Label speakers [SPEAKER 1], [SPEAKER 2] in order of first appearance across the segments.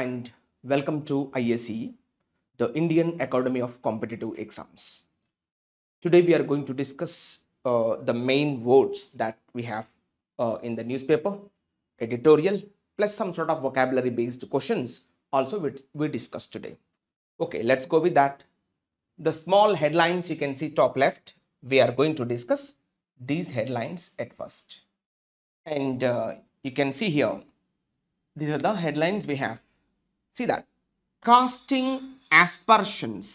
[SPEAKER 1] and welcome to IACE, the Indian Academy of Competitive Exams. Today we are going to discuss the main words that we have in the newspaper, editorial, plus some sort of vocabulary based questions also we discussed today. Okay, let's go with that. The small headlines you can see top left, we are going to discuss these headlines at first. And you can see here, these are the headlines we have. See that. Casting aspersions.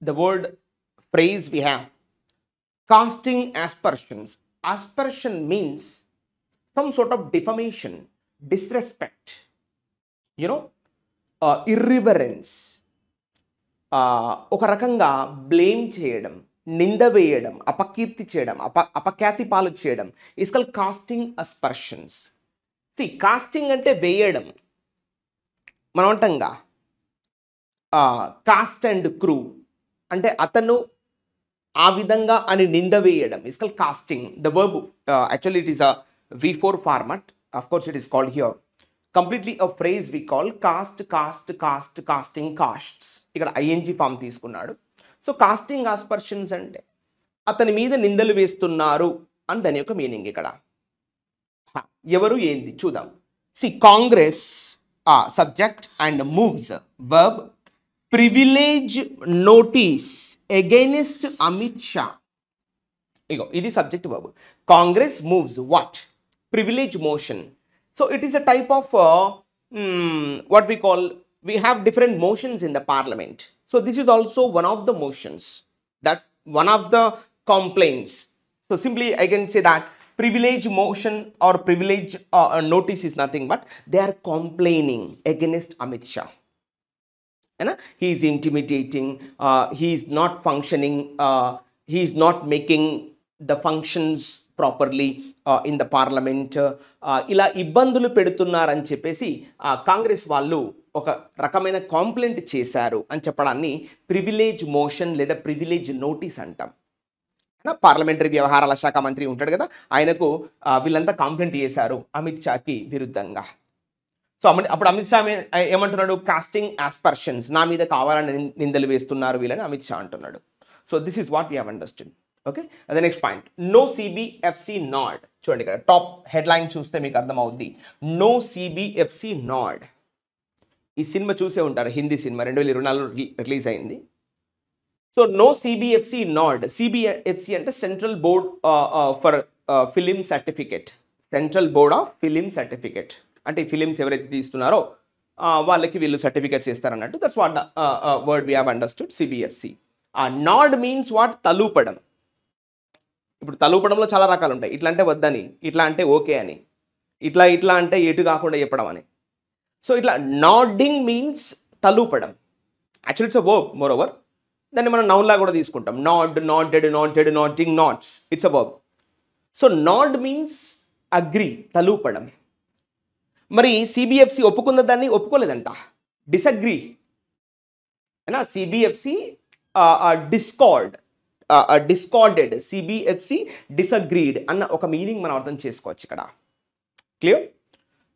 [SPEAKER 1] The word phrase we have. Casting aspersions. Aspersion means some sort of defamation, disrespect, irreverence. ఒక రకంగా blame చేయడం, నింద వేయడం, అపకీర్తి చేయడం, అపఖ్యాతి పాలు చేయడం is called casting aspersions. See casting అంటే వేయడం, మనం అంటాంగా కాస్ట్ అండ్ క్రూ అంటే అతను ఆ విధంగా అని నింద వేయడం is called casting. The verb actually it is a V4 format. Of course it is called here completely a phrase we call casting casts. ఇక్కడ ing ఫామ్ తీసుకున్నాడు. సో కాస్టింగ్ ఆస్పర్షన్స్ అంటే అతని మీద నిందలు వేస్తున్నారు అని దాని యొక్క మీనింగ్. ఇక్కడ ఎవరు ఏంది చూద్దాం. See Congress subject and moves verb privilege notice against Amit Shah. ఇగో ఇది subject verb. Congress moves what? Privilege motion. So it is a type of what we call, we have different motions in the parliament. So this is also one of the motions, that one of the complaints. So simply I can say that privilege motion or privilege notice is nothing but they are complaining against Amit Shah. He is intimidating, he is not functioning, he is not making the functions properly in the parliament. ఇలా ఇబ్బందులు పెడుతున్నారని చెప్పేసి కాంగ్రెస్ వాళ్ళు ఒక రకమైన complaint చేశారు అని చెప్పడాన్ని privilege motion లేదా ప్రివిలేజ్ నోటీస్ అంటాం. పార్లమెంటరీ వ్యవహారాల శాఖ మంత్రి ఉంటాడు కదా, ఆయనకు వీళ్ళంతా కాంప్లైంట్ చేశారు అమిత్ షాకి విరుద్ధంగా. సో అప్పుడు అమిత్ షా ఏమంటున్నాడు? కాస్టింగ్ ఆస్పర్షన్స్, నా మీద కావాలని నిందలు వేస్తున్నారు వీళ్ళని అమిత్ షా అంటున్నాడు. So this is what we have understood. Okay, అదే next point. No CBFC nod. చూడండి ఇక్కడ టాప్ హెడ్లైన్ చూస్తే మీకు అర్థమవుద్ది. No CBFC నాడ్. ఈ సినిమా చూసే ఉంటారు, హిందీ సినిమా 2024లో రిలీజ్ అయింది. So no CBFC nod. CBFC అంటే central board for film certificate. Central board of film certificate అంటే ఈ ఫిలిమ్స్ ఎవరైతే తీస్తున్నారో వాళ్ళకి వీళ్ళు సర్టిఫికేట్స్ ఇస్తారన్నట్టు. That's what word we have understood, CBFC. Nod means what? తలూపడం. ఇప్పుడు తలూపడంలో చాలా రకాలు ఉంటాయి. ఇట్లా అంటే వద్దని, ఇట్లా అంటే ఓకే అని, ఇట్లా అంటే ఎటు కాకుండా చెప్పడం అని. సో ఇట్లా నాడింగ్ మీన్స్ తలూపడం. Actually it's a verb moreover. దాన్ని మనం నౌన్ లా కూడా తీసుకుంటాం. Nod, nodded, nodded, nodding, nods, it's a verb. So nod means agree, తలూపడం. మరి సిబిఎఫ్సి ఒప్పుకున్న దాన్ని ఒప్పుకోలేదంట, disagree. CBFC discarded, CBFC disagreed అన్న ఒక మీనింగ్ మనం అర్థం చేసుకోవచ్చు ఇక్కడ. క్లియర్?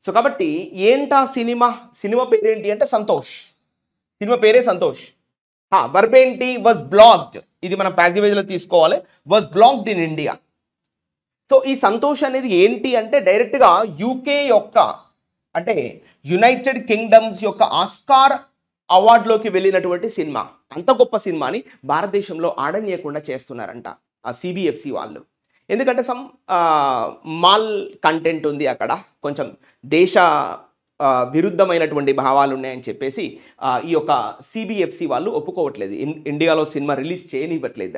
[SPEAKER 1] సో కాబట్టి ఏంటా సినిమా పేరేంటి అంటే సంతోష్. సినిమా పేరే సంతోష్. వర్బ్ ఏంటి? Was blocked. ఇది మనం ప్యాసివేజ్లో తీసుకోవాలి. Was blocked in India. So ఈ సంతోష్ అనేది ఏంటి అంటే డైరెక్ట్గా యూకే యొక్క అంటే యునైటెడ్ కింగ్డమ్స్ యొక్క ఆస్కార్ అవార్డులోకి వెళ్ళినటువంటి సినిమా. అంత గొప్ప సినిమాని భారతదేశంలో ఆడనీయకుండా చేస్తున్నారంట ఆ సిబిఎఫ్సి వాళ్ళు. ఎందుకంటే సమ్ మాల్ కంటెంట్ ఉంది అక్కడ, కొంచెం దేశ విరుద్ధమైనటువంటి భావాలు ఉన్నాయని చెప్పేసి ఈ యొక్క సిబిఎఫ్సి వాళ్ళు ఒప్పుకోవట్లేదు. ఇండియాలో సినిమా రిలీజ్ చేయనివ్వట్లేదు,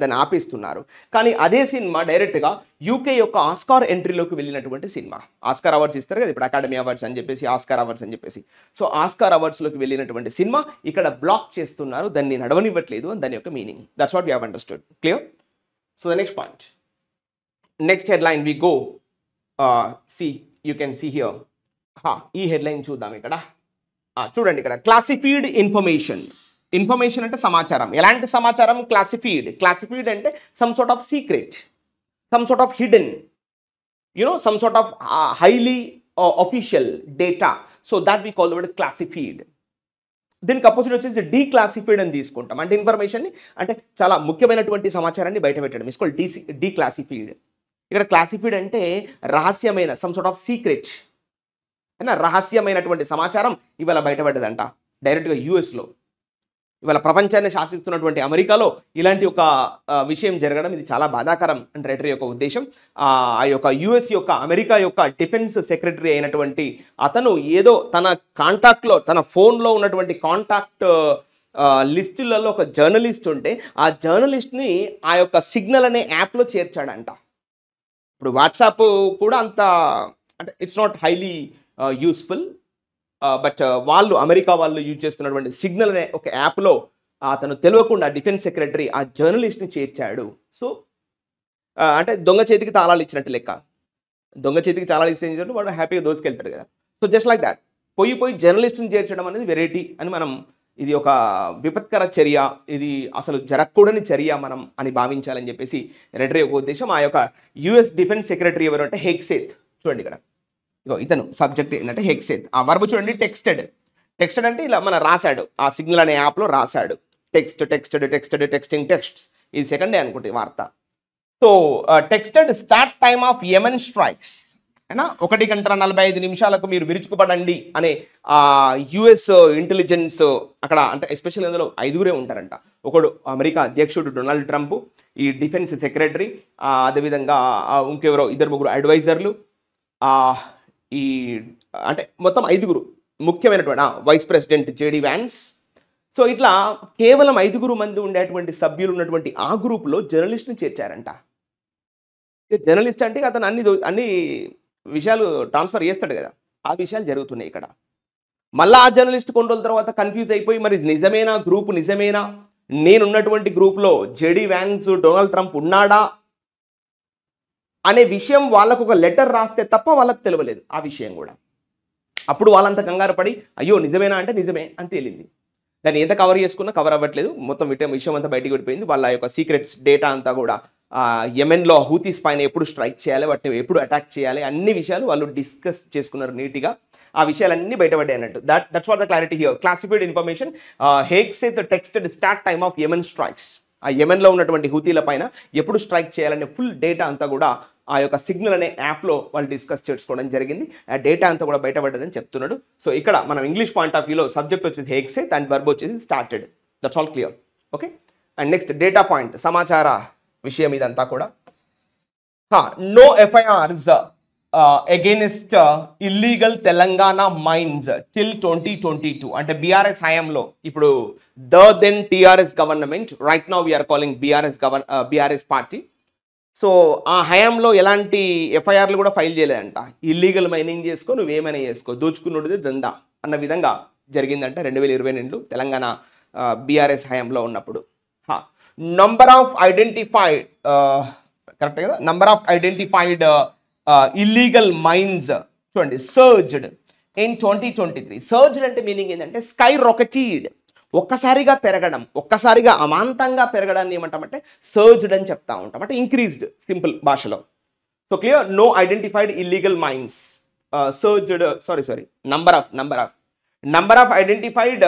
[SPEAKER 1] దాన్ని ఆపేస్తున్నారు. కానీ అదే సినిమా డైరెక్ట్గా యూకే యొక్క ఆస్కార్ ఎంట్రీలోకి వెళ్ళినటువంటి సినిమా. ఆస్కార్ అవార్డ్స్ ఇస్తారు కదా ఇప్పుడు, అకాడమీ అవార్డ్స్ అని చెప్పేసి, ఆస్కార్ అవార్డ్స్ అని చెప్పేసి. సో ఆస్కార్ అవార్డ్స్లోకి వెళ్ళినటువంటి సినిమా ఇక్కడ బ్లాక్ చేస్తున్నారు, దాన్ని నడవనివ్వట్లేదు అని దాని యొక్క meaning. That's what we have understood. Clear? So the next point, next headline we go. See you can see here. ఈ హెడ్లైన్ చూద్దాం ఇక్కడ. చూడండి ఇక్కడ, క్లాసిఫైడ్ ఇన్ఫర్మేషన్. ఇన్ఫర్మేషన్ అంటే సమాచారం. ఎలాంటి సమాచారం? క్లాసిఫైడ్ అంటే some sort of secret, some sort of hidden, some sort of highly official data, so that we call the word classified. దీనికి అపోజిట్ వచ్చేసి డీక్లాసిఫైడ్ అని తీసుకుంటాం. అంటే ఇన్ఫర్మేషన్ని, అంటే చాలా ముఖ్యమైనటువంటి సమాచారాన్ని బయట పెట్టడం, ఇస్ కాల్డ్ డీక్లాసిఫైడ్. ఇక్కడ క్లాసిఫైడ్ అంటే రహస్యమైన, సమ్ సార్ట్ ఆఫ్ సీక్రెట్, అయినా రహస్యమైనటువంటి సమాచారం ఇవాళ బయటపడ్డదంట డైరెక్ట్గా యూఎస్లో. ఇవాళ ప్రపంచాన్ని శాసిస్తున్నటువంటి అమెరికాలో ఇలాంటి ఒక విషయం జరగడం ఇది చాలా బాధాకరం అని రైటర్ యొక్క ఉద్దేశం. ఆ యొక్క యుఎస్ యొక్క, అమెరికా యొక్క డిఫెన్స్ సెక్రటరీ అయినటువంటి అతను ఏదో తన కాంటాక్ట్లో, తన ఫోన్లో ఉన్నటువంటి కాంటాక్ట్ లిస్టులలో ఒక జర్నలిస్ట్ ఉంటే ఆ జర్నలిస్ట్ని ఆ యొక్క సిగ్నల్ అనే యాప్లో చేర్చాడంట. ఇప్పుడు వాట్సాప్ కూడా అంత, అంటే it's not highly useful, but వాళ్ళు, అమెరికా వాళ్ళు యూజ్ చేస్తున్నటువంటి సిగ్నల్ అనే ఒక యాప్లో అతను తెలియకుండా డిఫెన్స్ సెక్రటరీ ఆ జర్నలిస్ట్ని చేర్చాడు. సో అంటే దొంగ చేతికి తాళాలు ఇచ్చినట్టు లెక్క. దొంగ చేతికి తాళాలు ఇస్తే ఏం చేసినట్టు వాడు హ్యాపీగా దోసుకెళ్తాడు కదా. సో జస్ట్ లైక్ దాట్ పోయి జర్నలిస్ట్ని చేర్చడం అనేది వెరైటీ అని మనం, ఇది ఒక విపత్కర చర్య, ఇది అసలు జరగకూడని చర్య మనం అని భావించాలని చెప్పేసి రెడ్రీ యొక్క ఉద్దేశం. ఆ యొక్క యుఎస్ డిఫెన్స్ సెక్రటరీ ఎవరు అంటే హెగ్సేత్. చూడండి ఇక్కడ ఇగో ఇతను సబ్జెక్ట్ ఏంటంటే హెగ్సేత్. ఆ వర్బ్ చూడండి టెక్స్టెడ్ అంటే ఇలా మన రాశాడు, ఆ సిగ్నల్ అనే యాప్లో రాశాడు. టెక్స్టింగ్ టెక్స్ట్స్, ఇది సెకండ్ డే అనుకుంటే వార్త. So texted start time of Yemen strikes, అయినా 1:45 మీరు విరుచుకుపడండి అనే యుఎస్ ఇంటెలిజెన్స్ అక్కడ, అంటే ఎస్పెషల్లీ అందులో 5 ఉంటారంట. ఒకడు అమెరికా అధ్యక్షుడు డొనాల్డ్ ట్రంప్, ఈ డిఫెన్స్ సెక్రటరీ, అదేవిధంగా ఇంకెవరో 2-3 అడ్వైజర్లు, ఈ అంటే మొత్తం 5 ముఖ్యమైనటువంటి vice president JD Vance. So ఇట్లా కేవలం 5 మంది ఉండేటువంటి సభ్యులు ఉన్నటువంటి ఆ గ్రూప్లో జర్నలిస్ట్ని చేర్చారంట. జర్నలిస్ట్ అంటే అతను అన్ని విషయాలు ట్రాన్స్ఫర్ చేస్తాడు కదా, ఆ విషయాలు జరుగుతున్నాయి ఇక్కడ. మళ్ళీ ఆ జర్నలిస్ట్ కొన్ని రోజుల తర్వాత కన్ఫ్యూజ్ అయిపోయి, మరి నిజమేనా, గ్రూప్ నిజమేనా, నేనున్నటువంటి గ్రూప్లో జేడీ వ్యాన్స్, డొనాల్డ్ ట్రంప్ ఉన్నాడా అనే విషయం వాళ్ళకు ఒక లెటర్ రాస్తే తప్ప వాళ్ళకు తెలియలేదు ఆ విషయం కూడా. అప్పుడు వాళ్ళంతా కంగారు పడి, అయ్యో నిజమేనా అంటే నిజమే అని తేలింది. దాన్ని ఎంత కవర్ చేసుకున్నా కవర్ అవ్వట్లేదు, మొత్తం విషయం అంతా బయటికి పడిపోయింది. వాళ్ళ యొక్క సీక్రెట్స్ డేటా అంతా కూడా యెమెన్లో హూతీస్ పైన ఎప్పుడు స్ట్రైక్ చేయాలి, వాటిని ఎప్పుడు అటాక్ చేయాలి, అన్ని విషయాలు వాళ్ళు డిస్కస్ చేసుకున్నారు నీట్గా. ఆ విషయాలన్నీ బయటపడ్డాయి అన్నట్టు. That's what the clarity here. Classified information. Hegseth texted start time of Yemen strikes. ఆ యెమెన్లో ఉన్నటువంటి హూతీల పైన ఎప్పుడు స్ట్రైక్ చేయాలనే ఫుల్ డేటా అంతా కూడా ఆ యొక్క సిగ్నల్ అనే యాప్లో వాళ్ళు డిస్కస్ చేసుకోవడం జరిగింది. ఆ డేటా అంతా కూడా బయటపడ్డదని చెప్తున్నాడు. సో ఇక్కడ మనం ఇంగ్లీష్ పాయింట్ ఆఫ్ వ్యూలో సబ్జెక్ట్ వచ్చేసి హెగ్సేత్ అండ్ వర్బ్ వచ్చేసి started. That's all clear. Okay. And next data point, సమాచార విషయం ఇదంతా కూడా. No FIRs against illegal Telangana mines till 2022. అంటే బీఆర్ఎస్ హయాంలో, ఇప్పుడు then TRS government, right now we're calling BRS party. So ఆ హయాంలో ఎలాంటి ఎఫ్ఐఆర్లు కూడా ఫైల్ చేయలేదంట. ఇల్లీగల్ మైనింగ్ చేసుకో, నువ్వేమైనా చేసుకో, దోచుకున్నది దందా అన్న విధంగా జరిగిందంట 2022 తెలంగాణ బీఆర్ఎస్ హయాంలో ఉన్నప్పుడు. నంబర్ ఆఫ్ ఐడెంటిఫైడ్, కరెక్ట్ కదా, number of identified illegal mines చూడండి సర్జ్డ్ ఇన్ 2023. సర్జ్డ్ అంటే మీనింగ్ ఏంటంటే స్కై రాకెటెడ్, ఒక్కసారిగా పెరగడం, ఒక్కసారిగా అమాంతంగా పెరగడాన్ని ఏమంటామంటే సర్జ్డ్ అని చెప్తా ఉంటాం, అంటే ఇంక్రీజ్డ్ సింపుల్ భాషలో. So clear. No identified illegal mines surged, sorry number of identified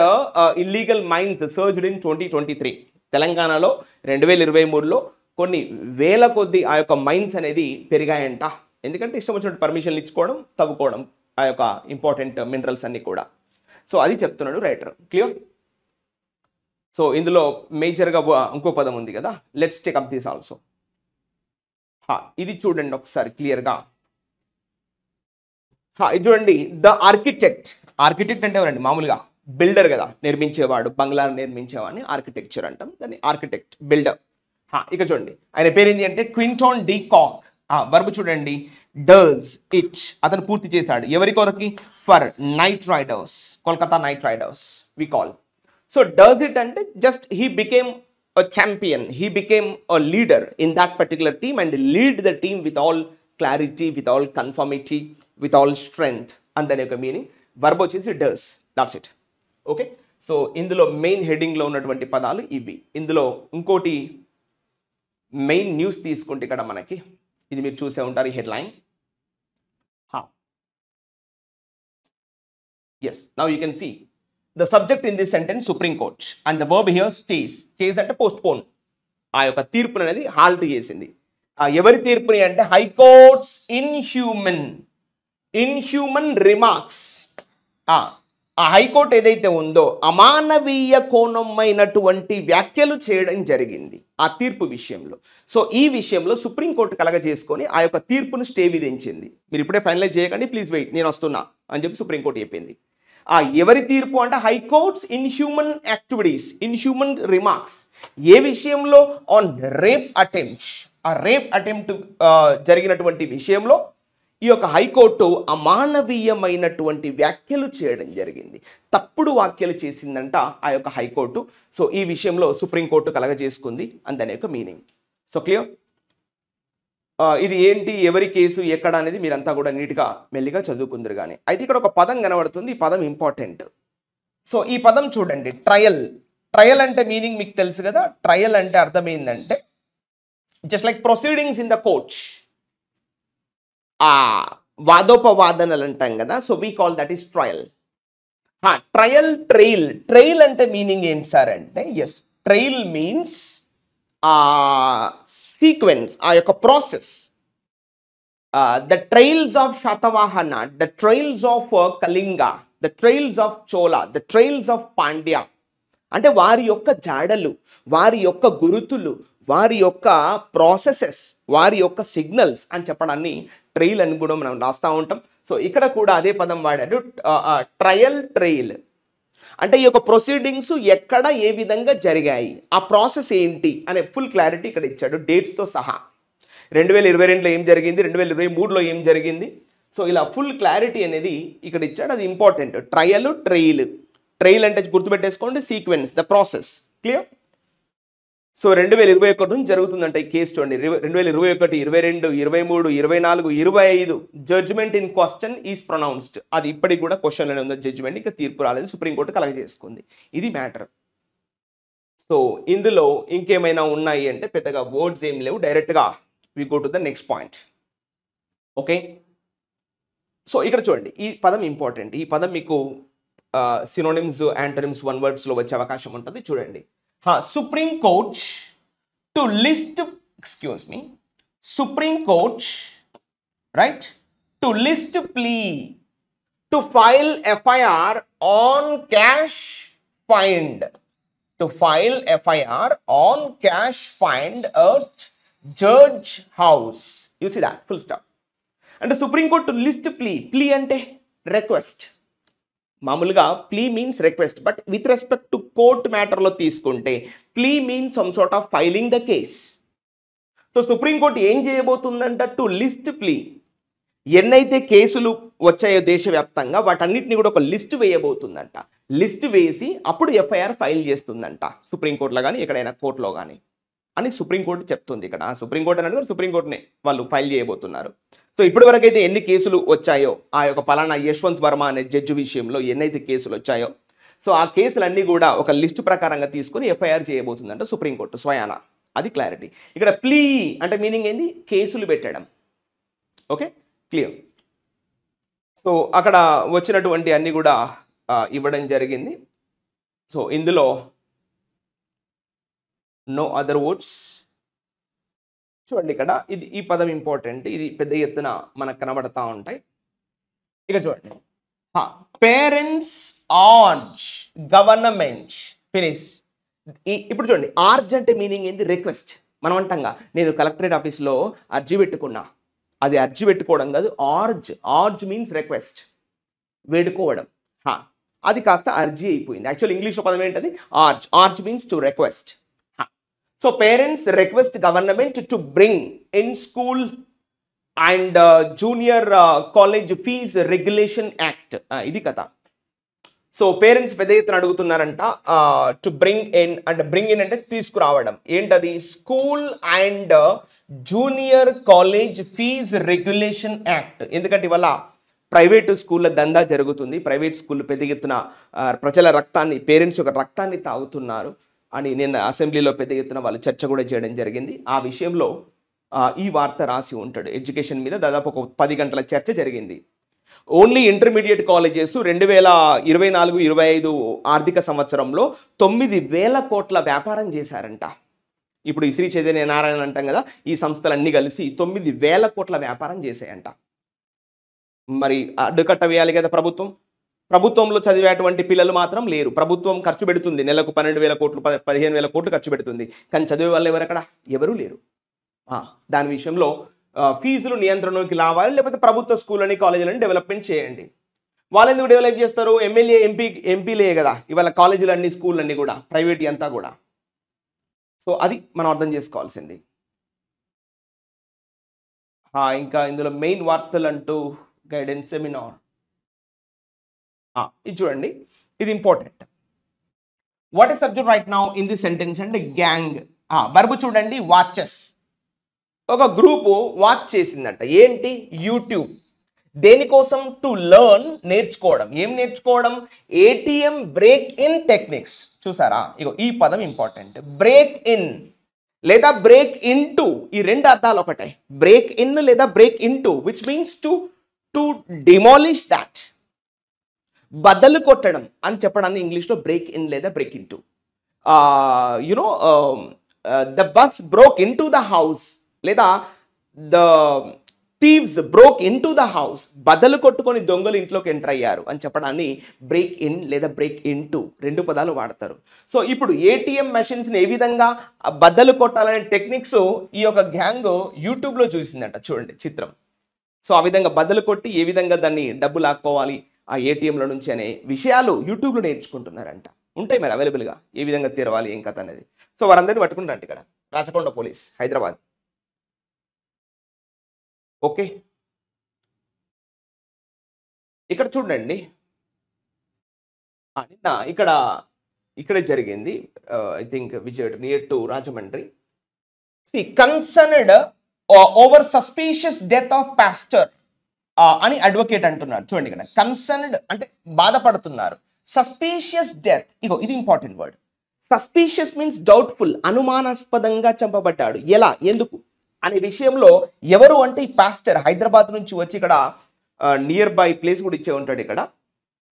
[SPEAKER 1] illegal mines surged in 2023. తెలంగాణలో 2023లో కొన్ని వేల కొద్ది ఆ యొక్క మైన్స్ అనేది పెరిగాయంట. ఎందుకంటే ఇష్టం వచ్చినట్టు పర్మిషన్లు ఇచ్చుకోవడం, తవ్వుకోవడం ఆ యొక్క ఇంపార్టెంట్ మినరల్స్ అన్ని కూడా. సో అది చెప్తున్నాడు రైటర్. క్లియర్. సో ఇందులో మేజర్గా ఇంకో పదం ఉంది కదా, let's take up this also. ఇది చూడండి ఒకసారి క్లియర్గా. ఇది చూడండి, ద ఆర్కిటెక్ట్. ఆర్కిటెక్ట్ అంటే ఎవరండి, మామూలుగా బిల్డర్ కదా, నిర్మించేవాడు, బంగ్లా నిర్మించేవాడిని ఆర్కిటెక్చర్ అంటాం, దాన్ని ఆర్కిటెక్ట్, బిల్డర్. ఇక చూడండి ఆయన పేరేంటి అంటే క్వింటాన్ డి కాక్. వర్బ్ చూడండి, డస్ ఇట్, అతను పూర్తి చేశాడు. ఎవరి కొరకి? For Knight Riders, Kolkata Knight Riders we call. So does it అంటే just he became a champion, he became a leader in that particular team and lead the team with all clarity, with all conformity, with all strength. And then యొక్క meaning verb వచ్చేసి does. That's it. Okay. So ఇందులో main హెడ్డింగ్లో ఉన్నటువంటి పదాలు ఇవి. ఇందులో ఇంకోటి main news తీసుకుంటే ఇక్కడ మనకి ఇది మీరు చూసే ఉంటారు, ఈ headline. Yes, now you can see the subject in this sentence Supreme Court and the verb here stays. Stays అంటే postpone. ఆ యొక్క తీర్పును అనేది హాల్ట్ చేసింది. ఎవరి తీర్పుని అంటే హైకోర్ట్స్ ఇన్హ్యూమన్ రిమార్క్స్. ఆ హైకోర్టు ఏదైతే ఉందో అమానవీయ కోణమైనటువంటి వ్యాఖ్యలు చేయడం జరిగింది ఆ తీర్పు విషయంలో. సో ఈ విషయంలో సుప్రీంకోర్టు కలగజేసుకొని ఆ యొక్క తీర్పును స్టే విధించింది. మీరు ఇప్పుడే ఫైనలైజ్ చేయకండి, ప్లీజ్ వెయిట్, నేను వస్తున్నా అని చెప్పి సుప్రీంకోర్టు చెప్పింది. ఎవరి తీర్పు అంటే high court's inhuman activities, inhuman remarks. ఏ విషయంలో? On rape attempt. ఆ రేప్ అటెంప్ట్ జరిగినటువంటి విషయంలో ఈ యొక్క హైకోర్టు అమానవీయమైనటువంటి వ్యాఖ్యలు చేయడం జరిగింది, తప్పుడు వ్యాఖ్యలు చేసిందంట ఆ యొక్క హైకోర్టు. సో ఈ విషయంలో సుప్రీంకోర్టు కలగజేసుకుంది అందని యొక్క మీనింగ్. So clear? ఇది ఏంటి, ఎవరి కేసు, ఎక్కడ అనేది మీరంతా కూడా నీట్గా మెల్లిగా చదువుకుందరు. కానీ అయితే ఇక్కడ ఒక పదం కనబడుతుంది, ఈ పదం ఇంపార్టెంట్. సో ఈ పదం చూడండి, ట్రయల్. ట్రయల్ అంటే మీనింగ్ మీకు తెలుసు కదా. ట్రయల్ అంటే అర్థం ఏంటంటే just like proceedings in the court. వాదోపవాదనలు అంటాం కదా, so we call that is trial. Trial అంటే మీనింగ్ ఏంటి సార్ అంటే, ఎస్, ట్రయల్ మీన్స్ సీక్వెన్స్, ఆ యొక్క process. The trials of Satavahana, the trials of Kalinga, the trials of Chola, the trials of Pandya. అంటే వారి యొక్క జాడలు, వారి యొక్క గురుతులు, వారి యొక్క ప్రాసెసెస్, వారి యొక్క సిగ్నల్స్ అని చెప్పడాన్ని ట్రయల్ అని కూడా మనం రాస్తూ ఉంటాం. సో ఇక్కడ కూడా అదే పదం వాడాడు, ట్రయల్. అంటే ఈ యొక్క ప్రొసీడింగ్స్ ఎక్కడ ఏ విధంగా జరిగాయి, ఆ ప్రాసెస్ ఏంటి అనే ఫుల్ క్లారిటీ ఇక్కడ ఇచ్చాడు డేట్స్తో సహా. 2022లో ఏం జరిగింది, 2023లో ఏం జరిగింది, సో ఇలా ఫుల్ క్లారిటీ అనేది ఇక్కడ ఇచ్చాడు. అది ఇంపార్టెంట్. ట్రయల్ అంటే గుర్తుపెట్టేసుకోండి, sequence, the process. Clear? So 2021 నుంచి జరుగుతుందంట ఈ కేసు. చూడండి, 2021, 22, 23, 24, 25 judgment in question is pronounced. అది ఇప్పటికి కూడా క్వశ్చన్లోనే ఉంది జడ్జ్మెంట్, ఇంకా తీర్పు రాలేదు, సుప్రీంకోర్టు కలగజేసుకుంది. ఇది మ్యాటర్. సో ఇందులో ఇంకేమైనా ఉన్నాయి అంటే పెద్దగా వర్డ్స్ ఏం లేవు, డైరెక్ట్గా we go to the next point. Okay, so ఇక్కడ చూడండి, ఈ పదం ఇంపార్టెంట్. ఈ పదం మీకు సినోనిమ్స్, యాంటోనిమ్స్, వన్ వర్డ్స్లో వచ్చే అవకాశం ఉంటుంది. చూడండి, Supreme Court to list, Supreme Court, right, to list plea, to file FIR on cash fined, to file FIR on cash fined at Judge House. You see that, full stop. And the Supreme Court to list plea ante request. మామూలుగా plea means request, but with respect to court మ్యాటర్లో తీసుకుంటే plea means some sort of filing the case. So supreme court ఏం చేయబోతుందంట, to list plea. ఎన్నైతే కేసులు వచ్చాయో దేశవ్యాప్తంగా వాటన్నిటిని కూడా ఒక లిస్ట్ వేయబోతుందంట. లిస్ట్ వేసి అప్పుడు ఎఫ్ఐఆర్ ఫైల్ చేస్తుందంట, సుప్రీంకోర్టులో కానీ ఎక్కడైనా కోర్టులో కానీ అని సుప్రీంకోర్టు చెప్తుంది. ఇక్కడ సుప్రీంకోర్టు అని అంటే సుప్రీంకోర్టునే వాళ్ళు ఫైల్ చేయబోతున్నారు. సో ఇప్పటి వరకు అయితే ఎన్ని కేసులు వచ్చాయో, ఆ యొక్క పలానా యశ్వంత్ వర్మ అనే జడ్జి విషయంలో ఎన్నైతే కేసులు వచ్చాయో, సో ఆ కేసులన్నీ కూడా ఒక లిస్టు ప్రకారంగా తీసుకుని ఎఫ్ఐఆర్ చేయబోతుందంట సుప్రీంకోర్టు స్వయాన. అది క్లారిటీ. ఇక్కడ ప్లీ అంటే మీనింగ్ ఏంది, కేసులు పెట్టడం. Okay, clear. సో అక్కడ వచ్చినటువంటి అన్ని కూడా ఇవ్వడం జరిగింది. సో ఇందులో నో అదర్ వర్డ్స్. చూడండి ఇక్కడ ఇది, ఈ పదం ఇంపార్టెంట్, ఇది పెద్ద ఎత్తున మనకు కనబడతా ఉంటాయి. ఇక చూడండి, పేరెంట్స్ ఆర్జ్ గవర్నమెంట్ ఫినిష్. ఇప్పుడు చూడండి, ఆర్జ్ అంటే మీనింగ్ ఏంది, రిక్వెస్ట్. మనం అంటాంగా, నేను కలెక్టరేట్ ఆఫీస్లో అర్జీ పెట్టుకున్నా, అది అర్జీ పెట్టుకోవడం కాదు, ఆర్జ్ మీన్స్ రిక్వెస్ట్, వేడుకోవడం. అది కాస్త అర్జీ అయిపోయింది. యాక్చువల్ ఇంగ్లీష్లో పదం ఏంటది, urge means to request. So parents request government to bring in school and junior college fees regulation act. ఇది కథ. సో పేరెంట్స్ పెద్ద ఎత్తున అడుగుతున్నారంట టు బ్రింగ్ ఇన్ అంటే తీసుకురావడం. ఏంటది, school and junior college fee regulation act. ఎందుకంటే ఇవాళ ప్రైవేటు స్కూళ్ళ దందా జరుగుతుంది. ప్రైవేట్ స్కూళ్ళు పెద్ద ఎత్తున ప్రజల రక్తాన్ని, పేరెంట్స్ యొక్క రక్తాన్ని తాగుతున్నారు అని నిన్న అసెంబ్లీలో పెద్ద ఎత్తున వాళ్ళు చర్చ కూడా చేయడం జరిగింది. ఆ విషయంలో ఈ వార్త రాసి ఉంటాడు. ఎడ్యుకేషన్ మీద దాదాపు ఒక 10 గంటల చర్చ జరిగింది. ఓన్లీ ఇంటర్మీడియట్ కాలేజెస్ 2024-25 ఆర్థిక సంవత్సరంలో 9,000 కోట్ల వ్యాపారం చేశారంట. ఇప్పుడు ఈ శ్రీ చైతన్య నారాయణ అంటాం కదా, ఈ సంస్థలన్నీ కలిసి 9,000 కోట్ల వ్యాపారం చేశాయంట. మరి అడ్డుకట్ట వేయాలి కదా ప్రభుత్వం. ప్రభుత్వంలో చదివేటువంటి పిల్లలు మాత్రం లేరు. ప్రభుత్వం ఖర్చు పెడుతుంది, నెలకు 12,000 కోట్లు 15,000 కోట్లు ఖర్చు పెడుతుంది. కానీ చదివే వాళ్ళు ఎవరు అక్కడ? ఎవరూ లేరు. దాని విషయంలో ఫీజులు నియంత్రణలోకి రావాలి, లేకపోతే ప్రభుత్వ స్కూళ్ళని కాలేజీలని డెవలప్మెంట్ చేయండి. వాళ్ళు ఎందుకు డెవలప్ చేస్తారు? ఎమ్మెల్యే ఎంపీలే కదా ఇవాళ కాలేజీలన్నీ స్కూళ్ళన్నీ కూడా, ప్రైవేట్ అంతా కూడా. సో అది మనం అర్థం చేసుకోవాల్సింది. ఇంకా ఇందులో మెయిన్ వార్తలు అంటూ గైడెన్స్ సెమినార్ ఇది చూడండి, ఇది important. What is subject right now in the sentence అంటే గ్యాంగ్. వర్బ్ చూడండి, వాచెస్. ఒక గ్రూపు వాచ్ చేసిందంట. ఏంటి? యూట్యూబ్. దేనికోసం? టు లెర్న్, నేర్చుకోవడం. ఏం నేర్చుకోవడం? ATM break in techniques. చూసారా? ఇగో ఈ పదం ఇంపార్టెంట్. బ్రేక్ ఇన్ లేదా బ్రేక్ ఇన్ టు, ఈ రెండు అర్థాలు ఒకటే. బ్రేక్ ఇన్ లేదా break in to, which means to demolish that, బద్దలు కొట్టడం అని చెప్పడాన్ని ఇంగ్లీష్లో బ్రేక్ ఇన్ లేదా break in to. You know the bus broke in to the house లేదా the thieves broke in to the house, బద్దలు కొట్టుకొని దొంగలు ఇంట్లోకి ఎంటర్ అయ్యారు అని చెప్పడాన్ని బ్రేక్ ఇన్ లేదా బ్రేక్ ఇన్ టు, రెండు పదాలు వాడతారు. సో ఇప్పుడు ఏటీఎం మెషిన్స్ని ఏ విధంగా బద్దలు కొట్టాలనే టెక్నిక్స్ ఈ యొక్క గ్యాంగ్ యూట్యూబ్లో చూసిందంట. చూడండి చిత్రం. సో ఆ విధంగా బద్దలు కొట్టి ఏ విధంగా దాన్ని డబ్బు లాక్కోవాలి ఆ ఏటీఎంల నుంచి అనే విషయాలు యూట్యూబ్లో నేర్చుకుంటున్నారంట. ఉంటాయి మరి అవైలబుల్గా, ఏ విధంగా తెరవాలి ఏం కథ అనేది. సో వారందరినీ పట్టుకుంటారంట ఇక్కడ రాచకొండ పోలీస్, హైదరాబాద్. ఓకే, ఇక్కడ చూడండి, నిన్న ఇక్కడే జరిగింది. I think Vijayawada near to Rajahmundry. Concerned over suspicious death of pastor అని అడ్వకేట్ అంటున్నారు. చూడండి ఇక్కడ కన్సర్న్డ్ అంటే బాధపడుతున్నారు. సస్పీషియస్ డెత్, ఇగో ఇది important word. Suspicious means doubtful, అనుమానాస్పదంగా చంపబడ్డాడు. ఎలా, ఎందుకు అనే విషయంలో ఎవరు అంటే ఈ పాస్టర్ హైదరాబాద్ నుంచి వచ్చి ఇక్కడ నియర్ బై ప్లేస్ కూడా ఇచ్చే ఉంటాడు ఇక్కడ.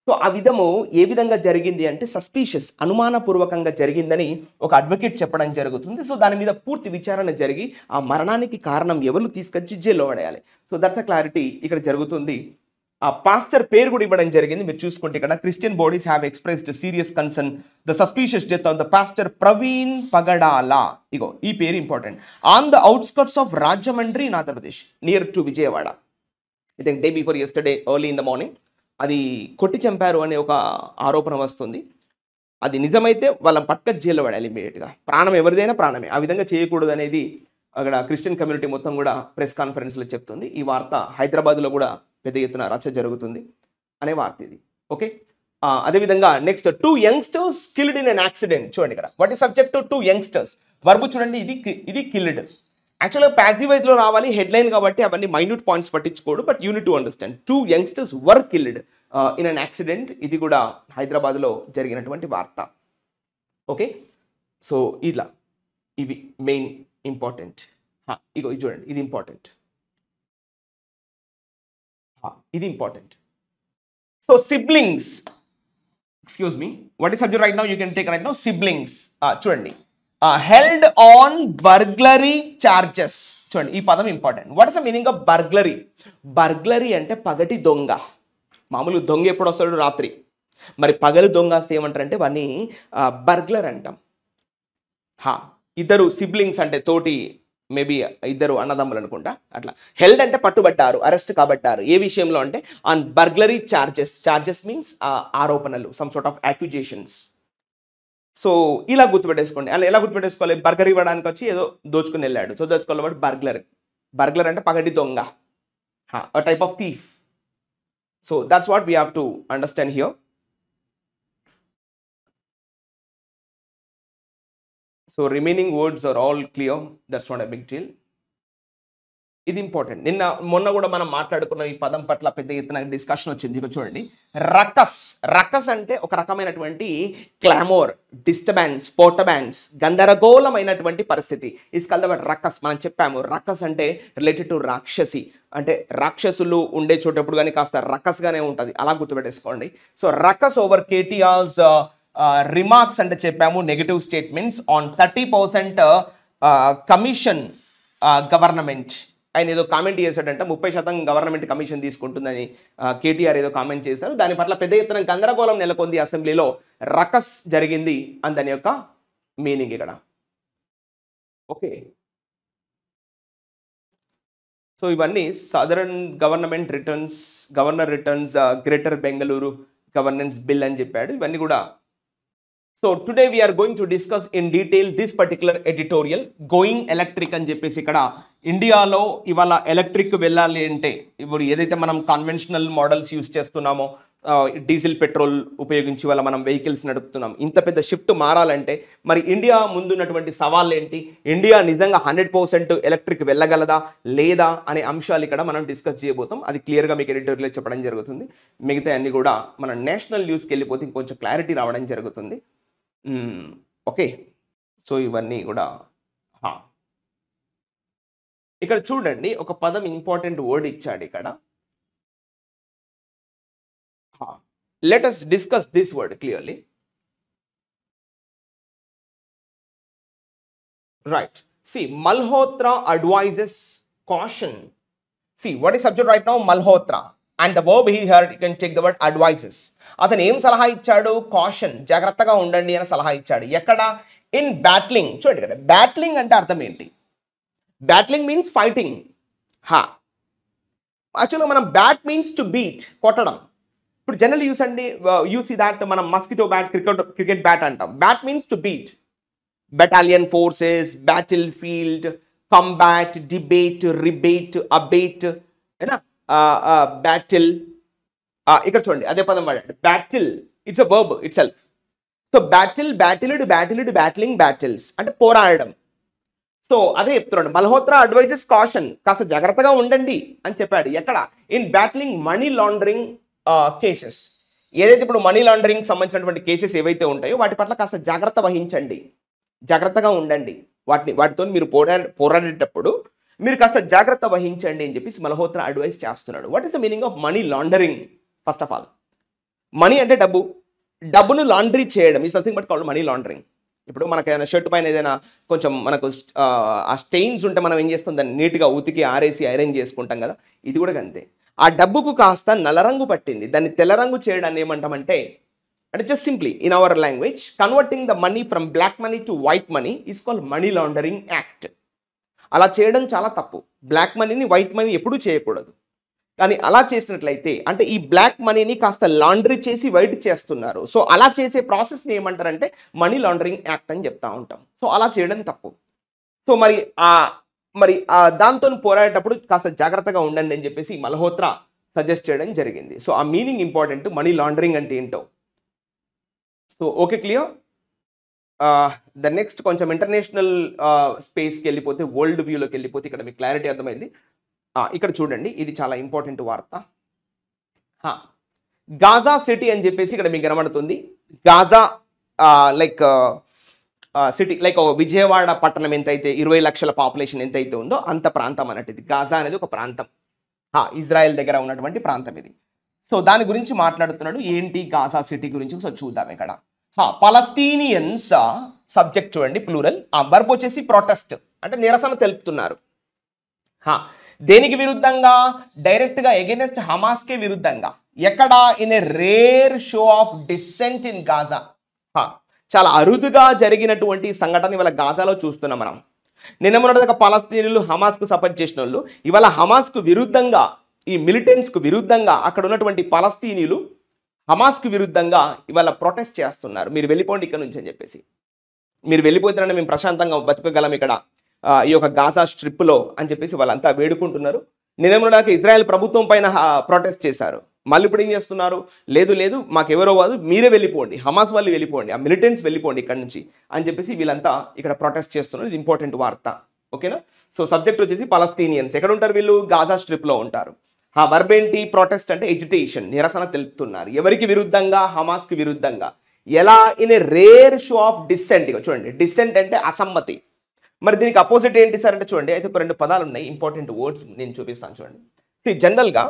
[SPEAKER 1] సో ఆ విధము ఏ విధంగా జరిగింది అంటే సస్పీషియస్, అనుమానపూర్వకంగా జరిగిందని ఒక అడ్వకేట్ చెప్పడం జరుగుతుంది. సో దాని మీద పూర్తి విచారణ జరిగి ఆ మరణానికి కారణం ఎవరు తీసుకొచ్చి జైల్లో పడేయాలి. సో దట్స్ అ క్లారిటీ ఇక్కడ జరుగుతుంది. ఆ పాస్టర్ పేరు కూడా ఇవ్వడం జరిగింది. మీరు చూసుకుంటే ఇక్కడ Christian bodies have expressed serious concern the suspicious death of the pastor Praveen Pagadala. ఇగో ఈ పేరు important. On the outskirts of Rajahmundry in Andhra Pradesh near to Vijayawada. I think day before yesterday early in the morning అది కొట్టి చంపారు అనే ఒక ఆరోపణ వస్తుంది. అది నిజమైతే వాళ్ళని పట్టుకొని జైల్లో పడాలి ఇమీడియట్గా. ప్రాణం ఎవరిదైనా ప్రాణమే, ఆ విధంగా చేయకూడదు అనేది అక్కడ క్రిస్టియన్ కమ్యూనిటీ మొత్తం కూడా ప్రెస్ కాన్ఫరెన్స్లో చెప్తుంది. ఈ వార్త హైదరాబాద్లో కూడా పెద్ద ఎత్తున రచ్చ జరుగుతుంది అనే వార్త ఇది. ఓకే, అదేవిధంగా next 2 youngsters killed in an accident. చూడండి ఇక్కడ what is subject 2 youngsters. Verb చూడండి, ఇది కిల్డ్. యాక్చువల్గా ప్యాసివ్ వైజ్లో రావాలి హెడ్లైన్ కాబట్టి అవన్నీ మైన్యూట్ పాయింట్స్ పట్టించుకోడు. But unit to understand 2 youngsters were killed in an accident. ఇది కూడా హైదరాబాద్లో జరిగినటువంటి వార్త. ఓకే, సో ఇలా ఇవి మెయిన్ ఇంపార్టెంట్. ఇగో ఇది చూడండి, ఇది ఇంపార్టెంట్, ఇది important. So siblings, excuse me, what is subject right now, you can take right now. Siblings చూడండి, హెల్డ్ ఆన్ బర్గ్లరీ చార్జెస్. చూడండి ఈ పదం important. What is the meaning of burglary? Burglary అంటే పగటి దొంగ. మామూలు దొంగ ఎప్పుడు వస్తాడు? రాత్రి. మరి పగలు దొంగ వస్తే ఏమంటారంటే వాడిని బర్గ్లర్ అంటాం. ఇద్దరు సిబ్లింగ్స్ అంటే తోటి, మేబీ ఇద్దరు అన్నదమ్ములు అనుకుంటా అట్లా. హెల్డ్ అంటే పట్టుబడ్డారు, అరెస్ట్ కాబట్టారు. ఏ విషయంలో అంటే on burglary charges. Charges means ఆరోపణలు, some sort of accusations. So ఇలా గుర్తుపెట్టేసుకోండి. అలా ఎలా గుర్తుపెట్టేసుకోవాలి? బర్గర్ ఇవ్వడానికి వచ్చి ఏదో దోచుకుని వెళ్ళాడు, సో దోచుకోవాలి బర్గ్లర్. బర్గ్లర్ అంటే పగటి దొంగ, type of thief. So that's what we have to understand here. So remaining words are all clear. That's not a big deal. ఇది ఇంపార్టెంట్. మొన్న కూడా మనం మాట్లాడుకున్న ఈ పదం పట్ల పెద్ద ఎత్తున డిస్కషన్ వచ్చింది. ఇక్కడ చూడండి, రకస్. రకస్ అంటే ఒక రకమైనటువంటి క్లామోర్, డిస్టర్బెన్స్, పోటబెన్స్, గందరగోళమైనటువంటి పరిస్థితి. Is called the ruckus. మనం చెప్పాము రకస్ అంటే రిలేటెడ్ టు రాక్షసి, అంటే రాక్షసులు ఉండే చోటప్పుడు కానీ కాస్త రకస్గానే ఉంటుంది, అలా గుర్తుపెట్టేసుకోండి. సో రకస్ ఓవర్ కేటీఆర్స్ రిమార్క్స్ అంటే చెప్పాము negative statements on 30% commission government. ఆయన ఏదో కామెంట్ చేశాడంటే 30% గవర్నమెంట్ కమిషన్ తీసుకుంటుందని కేటీఆర్ ఏదో కామెంట్ చేశారు. దాని పట్ల పెద్ద ఎత్తున గందరగోళం నెలకొంది అసెంబ్లీలో. రకస్ జరిగింది అని దాని యొక్క మీనింగ్ ఇక్కడ. ఓకే, సో ఇవన్నీ southern government returns, governor returns, greater Bengaluru governance bill అని చెప్పాడు. ఇవన్నీ కూడా. So today we're going to discuss in detail this particular editorial. Going electric అని చెప్పేసి ఇక్కడ ఇండియాలో ఇవాళ ఎలక్ట్రిక్ వెళ్ళాలి అంటే ఇప్పుడు ఏదైతే మనం కన్వెన్షనల్ మోడల్స్ యూస్ చేస్తున్నామో, డీజిల్ పెట్రోల్ ఉపయోగించి వల్ల మనం వెహికల్స్ నడుపుతున్నాం, ఇంత పెద్ద షిఫ్ట్ మారాలంటే మరి ఇండియా ముందున్నటువంటి సవాళ్ళు ఏంటి, ఇండియా నిజంగా 100% ఎలక్ట్రిక్ వెళ్ళగలదా లేదా అనే అంశాలు ఇక్కడ మనం డిస్కస్ చేయబోతాం. అది క్లియర్గా మీకు ఎడిటోరియల్ చెప్పడం జరుగుతుంది. మిగతా అన్ని కూడా మన నేషనల్ న్యూస్కి వెళ్ళిపోతే ఇంకొంచెం క్లారిటీ రావడం జరుగుతుంది. ఓకే, సో ఇవన్నీ కూడా ఇక్కడ చూడండి, ఒక పదం ఇంపార్టెంట్ వర్డ్ ఇచ్చాడు ఇక్కడ. Let us discuss this word clearly. Right, see, Malhotra advises caution. See, what is subject right now? Malhotra, and the verb here you can take the word advises. అతను ఏం సలహా ఇచ్చాడు? కాషన్, జాగ్రత్తగా ఉండండి అని సలహా ఇచ్చాడు. ఎక్కడ? In battling. చూడండి కదా, బ్యాట్లింగ్ అంటే అర్థం ఏంటి? Battling means fighting. యాక్చువల్గా మనం బ్యాట్ మీన్స్ టు బీట్, కొట్టడం. ఇప్పుడు జనరల్ యూస్ అండి, యూస్ దాట్ మనం మస్కిటో బ్యాట్, క్రికెట్ బ్యాట్ అంటాం. Bat means to beat. Battalion forces, battle field, combat, debate, rebate, abate, battle. ఇక్కడ చూడండి అదే పదం వాడండి, battle. It's a verb itself. So battle, battled, battled, battling, battles అంటే పోరాడడం. So అదే చెప్తున్నాడు. మల్హోత్రా అడ్వైజెస్ కాషన్, కాస్త జాగ్రత్తగా ఉండండి అని చెప్పాడు. ఎక్కడ? In బ్యాటిలింగ్ money laundering cases. ఏదైతే ఇప్పుడు మనీ లాండరింగ్ సంబంధించినటువంటి కేసెస్ ఏవైతే ఉంటాయో వాటి పట్ల కాస్త జాగ్రత్త వహించండి, జాగ్రత్తగా ఉండండి. వాటితో మీరు పోరాడేటప్పుడు మీరు కాస్త జాగ్రత్త వహించండి అని చెప్పేసి మల్హోత్రా అడ్వైస్ చేస్తున్నాడు. What is the meaning of money laundering? First of all, money అంటే డబ్బు, డబ్బును లాండ్రీ చేయడం is nothing but called money laundering. ఇప్పుడు మనకు ఏదైనా షర్ట్ పైన ఏదైనా కొంచెం మనకు ఆ స్టెయిన్స్ ఉంటే మనం ఏం చేస్తాం, దాన్ని నీట్గా ఉతికి ఆరేసి ఐరన్ చేసుకుంటాం కదా, ఇది కూడా అంతే. ఆ డబ్బుకు కాస్త నల్లరంగు పట్టింది, దాన్ని తెల్లరంగు చేయడాన్ని ఏమంటామంటే, అంటే just simply in our language converting the money from black money to white money is called money laundering act. అలా చేయడం చాలా తప్పు. బ్లాక్ మనీని వైట్ మనీ ఎప్పుడూ చేయకూడదు. కానీ అలా చేసినట్లయితే అంటే ఈ బ్లాక్ మనీని కాస్త లాండ్రీ చేసి వైట్ చేస్తున్నారు. సో అలా చేసే ప్రాసెస్ని ఏమంటారంటే మనీ లాండరింగ్ యాక్ట్ అని చెప్తా ఉంటాం. సో అలా చేయడం తప్పు. సో మరి దాంతో పోరాడేటప్పుడు కాస్త జాగ్రత్తగా ఉండండి అని చెప్పేసి మల్హోత్రా సజెస్ట్ చేయడం జరిగింది. సో ఆ మీనింగ్ ఇంపార్టెంట్, మనీ లాండరింగ్ అంటే ఏంటో. So okay, clear. The next కొంచెం ఇంటర్నేషనల్ స్పేస్కి వెళ్ళిపోతే, వరల్డ్ వ్యూలోకి వెళ్ళిపోతే ఇక్కడ మీకు క్లారిటీ అర్థమైంది. ఇక్కడ చూడండి, ఇది చాలా ఇంపార్టెంట్ వార్త. గాజా సిటీ అని చెప్పేసి ఇక్కడ మీకు కనబడుతుంది. Gaza like city, like Vijayawada పట్టణం ఎంతైతే 20 లక్షల పాపులేషన్ ఎంతైతే ఉందో అంత ప్రాంతం అన్నట్టు ఇది. గాజా అనేది ఒక ప్రాంతం, ఇజ్రాయెల్ దగ్గర ఉన్నటువంటి ప్రాంతం ఇది. సో దాని గురించి మాట్లాడుతున్నాడు. ఏంటి గాజా సిటీ గురించి సో చూద్దాం ఇక్కడ. పలస్తీనియన్స్ సబ్జెక్ట్ చూడండి, ప్లూరల్. వర్బ్ వచ్చేసి ప్రొటెస్ట్ అంటే నిరసన తెలుపుతున్నారు. దేనికి విరుద్ధంగా? డైరెక్ట్గా ఎగెనెస్ట్ హమాస్కే విరుద్ధంగా. ఎక్కడ? In a rare show of dissent in Gaza. చాలా అరుదుగా జరిగినటువంటి సంఘటన ఇవాళ గాజాలో చూస్తున్నాం మనం. నిన్న మొన్నటిదాకా పలస్తీనులు హమాస్కు సపోర్ట్ చేసిన వాళ్ళు ఇవాళ హమాస్కు విరుద్ధంగా, ఈ మిలిటెంట్స్కు విరుద్ధంగా అక్కడ ఉన్నటువంటి పలస్తీనీలు హమాస్కు విరుద్ధంగా ఇవాళ ప్రొటెస్ట్ చేస్తున్నారు. మీరు వెళ్ళిపోండి ఇక్కడ నుంచి అని చెప్పేసి. మీరు వెళ్ళిపోతున్నారని మేము ప్రశాంతంగా బతకగలం ఇక్కడ ఈ యొక్క గాజా స్ట్రిప్లో అని చెప్పేసి వాళ్ళంతా వేడుకుంటున్నారు. నిన్నమొన్నటిదాకా ఇజ్రాయెల్ ప్రభుత్వం పైన ప్రొటెస్ట్ చేశారు. మళ్ళీ ఇప్పుడు ఏం చేస్తున్నారు? లేదు మాకెవరో కాదు, మీరే వెళ్ళిపోండి, హమాస్ వాళ్ళు వెళ్ళిపోండి, ఆ మిలిటెంట్స్ వెళ్ళిపోండి ఇక్కడ నుంచి అని చెప్పేసి వీళ్ళంతా ఇక్కడ ప్రొటెస్ట్ చేస్తున్నారు. ఇది ఇంపార్టెంట్ వార్త. ఓకేనా? సో సబ్జెక్ట్ వచ్చేసి పలస్తీనియన్స్. ఎక్కడ ఉంటారు వీళ్ళు? గాజా స్ట్రిప్లో ఉంటారు. ఆ వర్బ్ ఏంటి? ప్రొటెస్ట్ అంటే ఎజిటేషన్, నిరసన తెలుపుతున్నారు. ఎవరికి విరుద్ధంగా? హమాస్కి విరుద్ధంగా. ఎలా? In a rare show of dissent. ఇక చూడండి, డిసెంట్ అంటే అసమ్మతి. మరి దీనికి అపోజిట్ ఏంటి సార్ అంటే చూడండి, అయితే ఒక 2 పదాలు ఉన్నాయి, ఇంపార్టెంట్ వర్డ్స్ నేను చూపిస్తాను చూడండి. జనరల్గా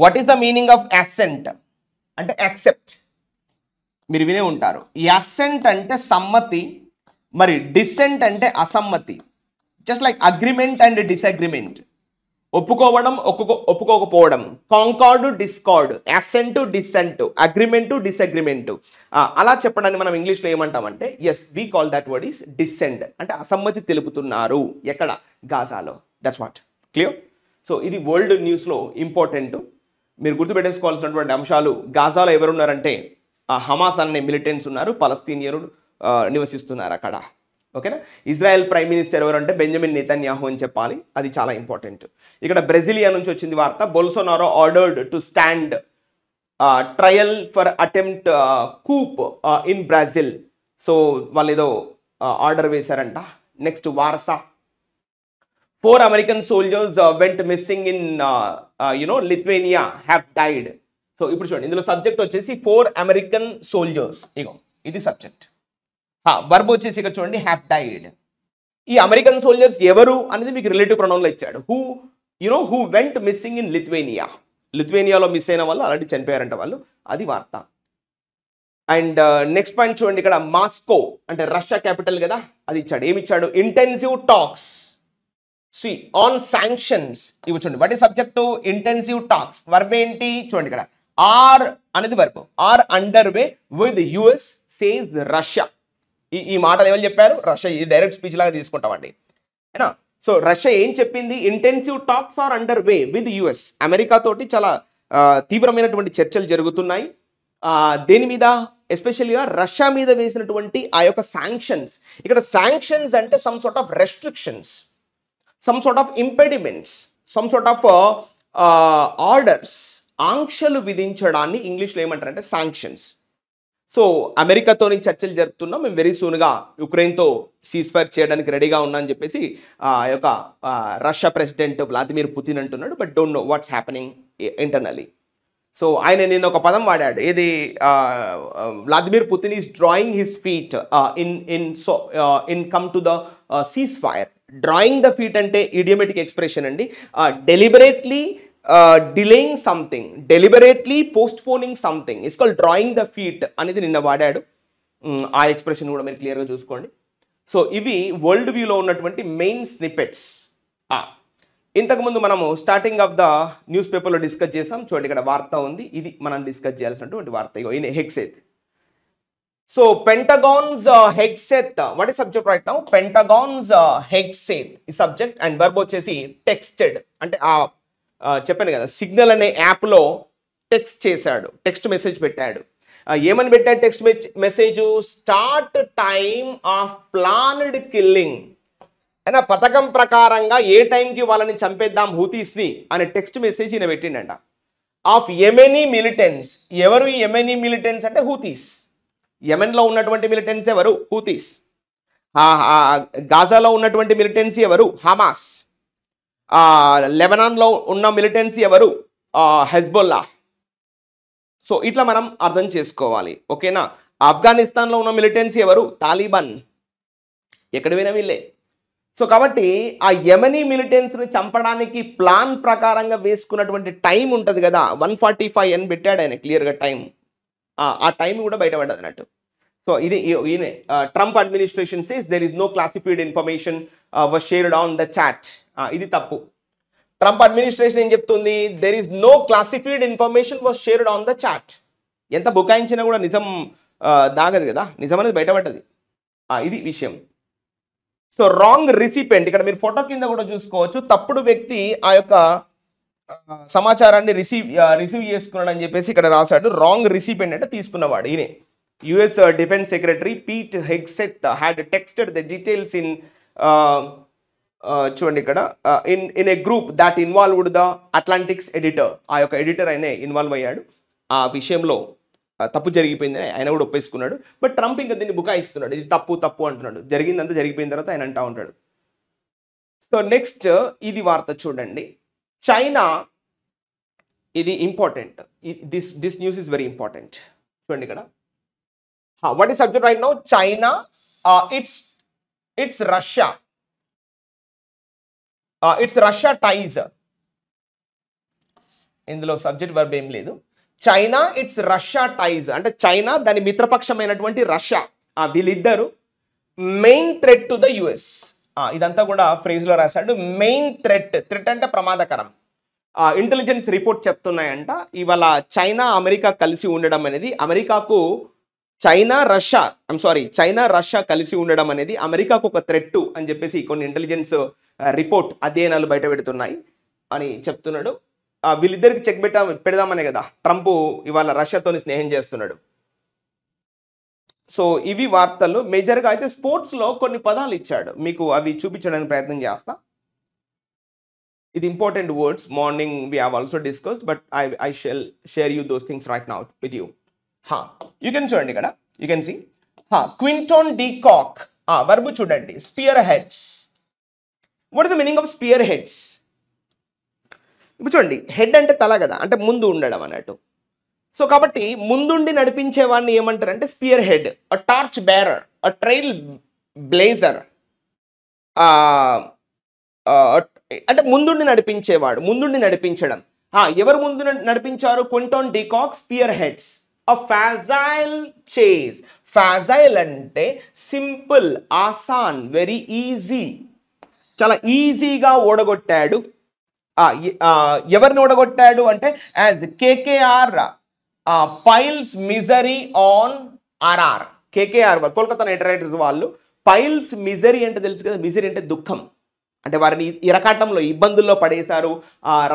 [SPEAKER 1] what is the meaning of assent అంటే యాక్సెప్ట్, మీరు వినే ఉంటారు. అసెంట్ అంటే సమ్మతి, మరి డిసెంట్ అంటే అసమ్మతి. Just like agreement and disagreement, ఒప్పుకోవడం ఒప్పుకోకపోవడం. Concord discord, assent dissent, agreement disagreement. అలా చెప్పడాన్ని మనం ఇంగ్లీష్లో ఏమంటామంటే yes we call that word is dissent. అంటే అసమ్మతి తెలుపుతున్నారు. ఎక్కడ? గాజాలో. That's what. క్లియర్? సో ఇది వరల్డ్ న్యూస్లో ఇంపార్టెంట్, మీరు గుర్తుపెట్టేసుకోవాల్సినటువంటి అంశాలు. గాజాలో ఎవరున్నారంటే హమాస్ అనే మిలిటెంట్స్ ఉన్నారు, పలస్తీనియన్లు నివసిస్తున్నారు అక్కడ. ఓకేనా? ఇజ్రాయెల్ ప్రైమ్ మినిస్టర్ ఎవరంటే బెంజమిన్ నెతన్యాహు అని చెప్పాలి, అది చాలా ఇంపార్టెంట్. ఇక్కడ బ్రెజిలియా నుంచి వచ్చింది వార్త. Bolsonaro ordered to stand trial for attempt coup in Brazil. So వాళ్ళు ఏదో ఆర్డర్ వేశారంట. Next Warsaw. 4 American soldiers went missing in Lithuania have died. So ఇప్పుడు చూడండి, ఇందులో సబ్జెక్ట్ వచ్చేసి 4 American soldiers. ఇగో ఇది సబ్జెక్ట్. వర్బ్ వచ్చేసి ఇక్కడ చూడండి హ్యావ్ డైడ్. ఈ అమెరికన్ సోల్జర్స్ ఎవరు అనేది మీకు రిలేటివ్ ప్రొనౌన్లో ఇచ్చాడు. Who went missing in Lithuania. లిథువేనియాలో మిస్ అయిన వాళ్ళు ఆల్రెడీ చనిపోయారంట వాళ్ళు, అది వార్త. అండ్ నెక్స్ట్ పాయింట్ చూడండి, ఇక్కడ మాస్కో అంటే రష్యా క్యాపిటల్ కదా, అది ఇచ్చాడు. ఏమి ఇచ్చాడు? Intensive talks on sanctions. ఇవి చూడండి, what is subject to intensive talks. Verb ఏంటి? చూడండి ఇక్కడ ఆర్ అనేది verb. Are under way with US says Russia. ఈ మాటలు ఎవరు చెప్పారు? రష్యా. ఇది డైరెక్ట్ స్పీచ్ లాగా తీసుకుంటామండి, అయినా. సో రష్యా ఏం చెప్పింది? Intensive talks are under way with US. America తోటి చాలా తీవ్రమైనటువంటి చర్చలు జరుగుతున్నాయి. దేని మీద? ఎస్పెషల్గా రష్యా మీద వేసినటువంటి ఆ యొక్క శాంక్షన్స్. ఇక్కడ శాంక్షన్స్ అంటే some sort of restrictions, some sort of impediments, some sort of orders, ఆంక్షలు విధించడాన్ని ఇంగ్లీష్లో ఏమంటారంటే శాంక్షన్స్. సో అమెరికాతో చర్చలు జరుపుతున్నాం, మేము వెరీ సూన్గా యుక్రెయిన్తో సీజ్ ఫైర్ చేయడానికి రెడీగా ఉన్నా అని చెప్పేసి ఆ యొక్క రష్యా ప్రెసిడెంట్ వ్లాదిమిర్ పుతిన్ అంటున్నాడు. But don't know what's happening internally. So ఆయన నిన్న ఒక పదం వాడాడు, ఏది? Vladimir Putin is drawing his feet in come to the cease fire. Drawing the feet అంటే ఇడియోమెటిక్ ఎక్స్ప్రెషన్ అండి. Deliberately delaying something, deliberately postponing something it's called drawing the feet అనేది నిన్న వాడాడు. ఆ ఎక్స్ప్రెషన్ కూడా మీరు క్లియర్గా చూసుకోండి. సో ఇవి వరల్డ్ వ్యూలో ఉన్నటువంటి మెయిన్ స్నిపెట్స్. ఇంతకుముందు మనము స్టార్టింగ్ ఆఫ్ ద న్యూస్ పేపర్లో డిస్కస్ చేసాం. చూడండి ఇక్కడ వార్త ఉంది, ఇది మనం డిస్కస్ చేయాల్సినటువంటి వార్త. ఇగో ఈయన Hegseth. So Pentagon's Hegseth, what is subject right now? Pentagon's Hegseth ఈ సబ్జెక్ట్. అండ్ వర్బ్ వచ్చేసి టెక్స్టెడ్. అంటే చెప్పాను కదా, సిగ్నల్ అనే యాప్లో టెక్స్ట్ చేశాడు, టెక్స్ట్ మెసేజ్ పెట్టాడు. ఏమని పెట్టాడు text message? Start time of planned killing. అయినా పథకం ప్రకారంగా ఏ టైంకి వాళ్ళని చంపేద్దాం హూతీస్ని అనే టెక్స్ట్ మెసేజ్ ఈయన పెట్టిండంట. Of Yemeni militants. ఎవరు ఈ యెమెనీ మిలిటెంట్స్ అంటే? హూతీస్. యెమెన్లో ఉన్నటువంటి మిలిటెంట్స్ ఎవరు? హూతీస్. గాజాలో ఉన్నటువంటి మిలిటెంట్స్ ఎవరు? హమాస్. లెబనాన్లో ఉన్న మిలిటెంట్స్ ఎవరు? హెజ్బొల్లా. సో ఇట్లా మనం అర్థం చేసుకోవాలి, ఓకేనా? ఆఫ్ఘనిస్తాన్లో ఉన్న మిలిటెంట్స్ ఎవరు? తాలిబాన్. ఎక్కడ పోయినా వీళ్ళే. సో కాబట్టి ఆ యెమెనీ మిలిటెంట్స్ని చంపడానికి ప్లాన్ ప్రకారంగా వేసుకున్నటువంటి టైం ఉంటుంది కదా, 145 అని పెట్టాడు ఆయన క్లియర్గా టైం. ఆ టైం కూడా బయటపడ్డది అన్నట్టు. సో ఇది ఈయనే Trump administration says there is no classified information was shared on the chat. ఇది తప్పు. ట్రంప్ అడ్మినిస్ట్రేషన్ ఏం చెప్తుంది? There is no classified information was shared on the chat. ఎంత బుకాయించినా కూడా నిజం దాగదు కదా, నిజం అనేది బయటపడ్డది. ఇది విషయం. సో రాంగ్ రిసిపెంట్, ఇక్కడ మీరు ఫోటో కింద కూడా చూసుకోవచ్చు. తప్పుడు వ్యక్తి ఆ యొక్క సమాచారాన్ని రిసీవ్ చేసుకున్నాడు అని చెప్పేసి ఇక్కడ రాశాడు. రాంగ్ రిసిపెంట్ అంటే తీసుకున్నవాడు ఈయనే. US defence secretary Pete Hegseth had texted the details in చూడండి ఇక్కడ in a group that involved the Atlantic's editor. ఆ యొక్క ఎడిటర్ ఆయనే ఇన్వాల్వ్ అయ్యాడు. ఆ విషయంలో తప్పు జరిగిపోయింది ఆయన కూడా ఒప్పేసుకున్నాడు. బట్ ట్రంప్ ఇంకా దీన్ని బుకాయిస్తున్నాడు, ఇది తప్పు తప్పు అంటున్నాడు. జరిగిందంతా జరిగిపోయిన తర్వాత ఆయన అంటా ఉంటాడు. సో నెక్స్ట్ ఇది వార్త చూడండి. చైనా, ఇది important, this news is very important. చూడండి ఇక్కడ, what is subject right now? China, it's Russia, it's Russia టైజ్. ఇందులో సబ్జెక్ట్ వర్బ్ ఏం లేదు. చైనా ఇట్స్ రష్యా టైజ్ అంటే చైనా దాని మిత్రపక్షమైనటువంటి రష్యా, వీళ్ళిద్దరు main threat to the US. ఇదంతా కూడా ఫ్రేజ్లో రాశాడు. మెయిన్ థ్రెట్ అంటే ప్రమాదకరం. ఇంటెలిజెన్స్ రిపోర్ట్ చెప్తున్నాయంట ఇవాళ చైనా అమెరికా కలిసి ఉండడం అనేది అమెరికాకు, చైనా రష్యా కలిసి ఉండడం అనేది అమెరికాకు ఒక థ్రెట్ అని చెప్పేసి కొన్ని ఇంటెలిజెన్స్ రిపోర్ట్ అధ్యయనాలు బయట పెడుతున్నాయి అని చెప్తున్నాడు. వీళ్ళిద్దరికి చెక్ పెడదామనే కదా ట్రంప్ ఇవాళ రష్యాతోని స్నేహం చేస్తున్నాడు. సో ఇవి వార్తలు. మేజర్గా అయితే స్పోర్ట్స్లో కొన్ని పదాలు ఇచ్చాడు, మీకు అవి చూపించడానికి ప్రయత్నం చేస్తా. ఇది important words. Morning we have also discussed, but I shall share you those things right now with you. You can చూడండి ఇక్కడ, you can see Quinton de Kock. Verb చూడండి, spearheads. What is the meaning of spearheads? ఇప్పుడు చూడండి, head అంటే తల కదా, అంటే ముందు ఉండడం అన్నట్టు. సో కాబట్టి ముందుండి నడిపించేవాడిని ఏమంటారంటే spearhead, a torch bearer, a trailblazer. అంటే ముందుండి నడిపించేవాడు, ముందుండి నడిపించడం. ఎవరు ముందు నడిపించారు? Quinton de Kock spearheads a facile chase. Facile అంటే సింపుల్, ఆసాన్, వెరీ ఈజీ, చాలా ఈజీగా ఓడగొట్టాడు. ఎవరిని ఓడగొట్టాడు అంటే as KKR piles misery on RR. KKR Kolkata Knight Riders వాళ్ళు పైల్స్ మిజరీ అంటే తెలుసు కదా, మిజరీ అంటే దుఃఖం, అంటే వారిని ఇరకాటంలో ఇబ్బందుల్లో పడేశారు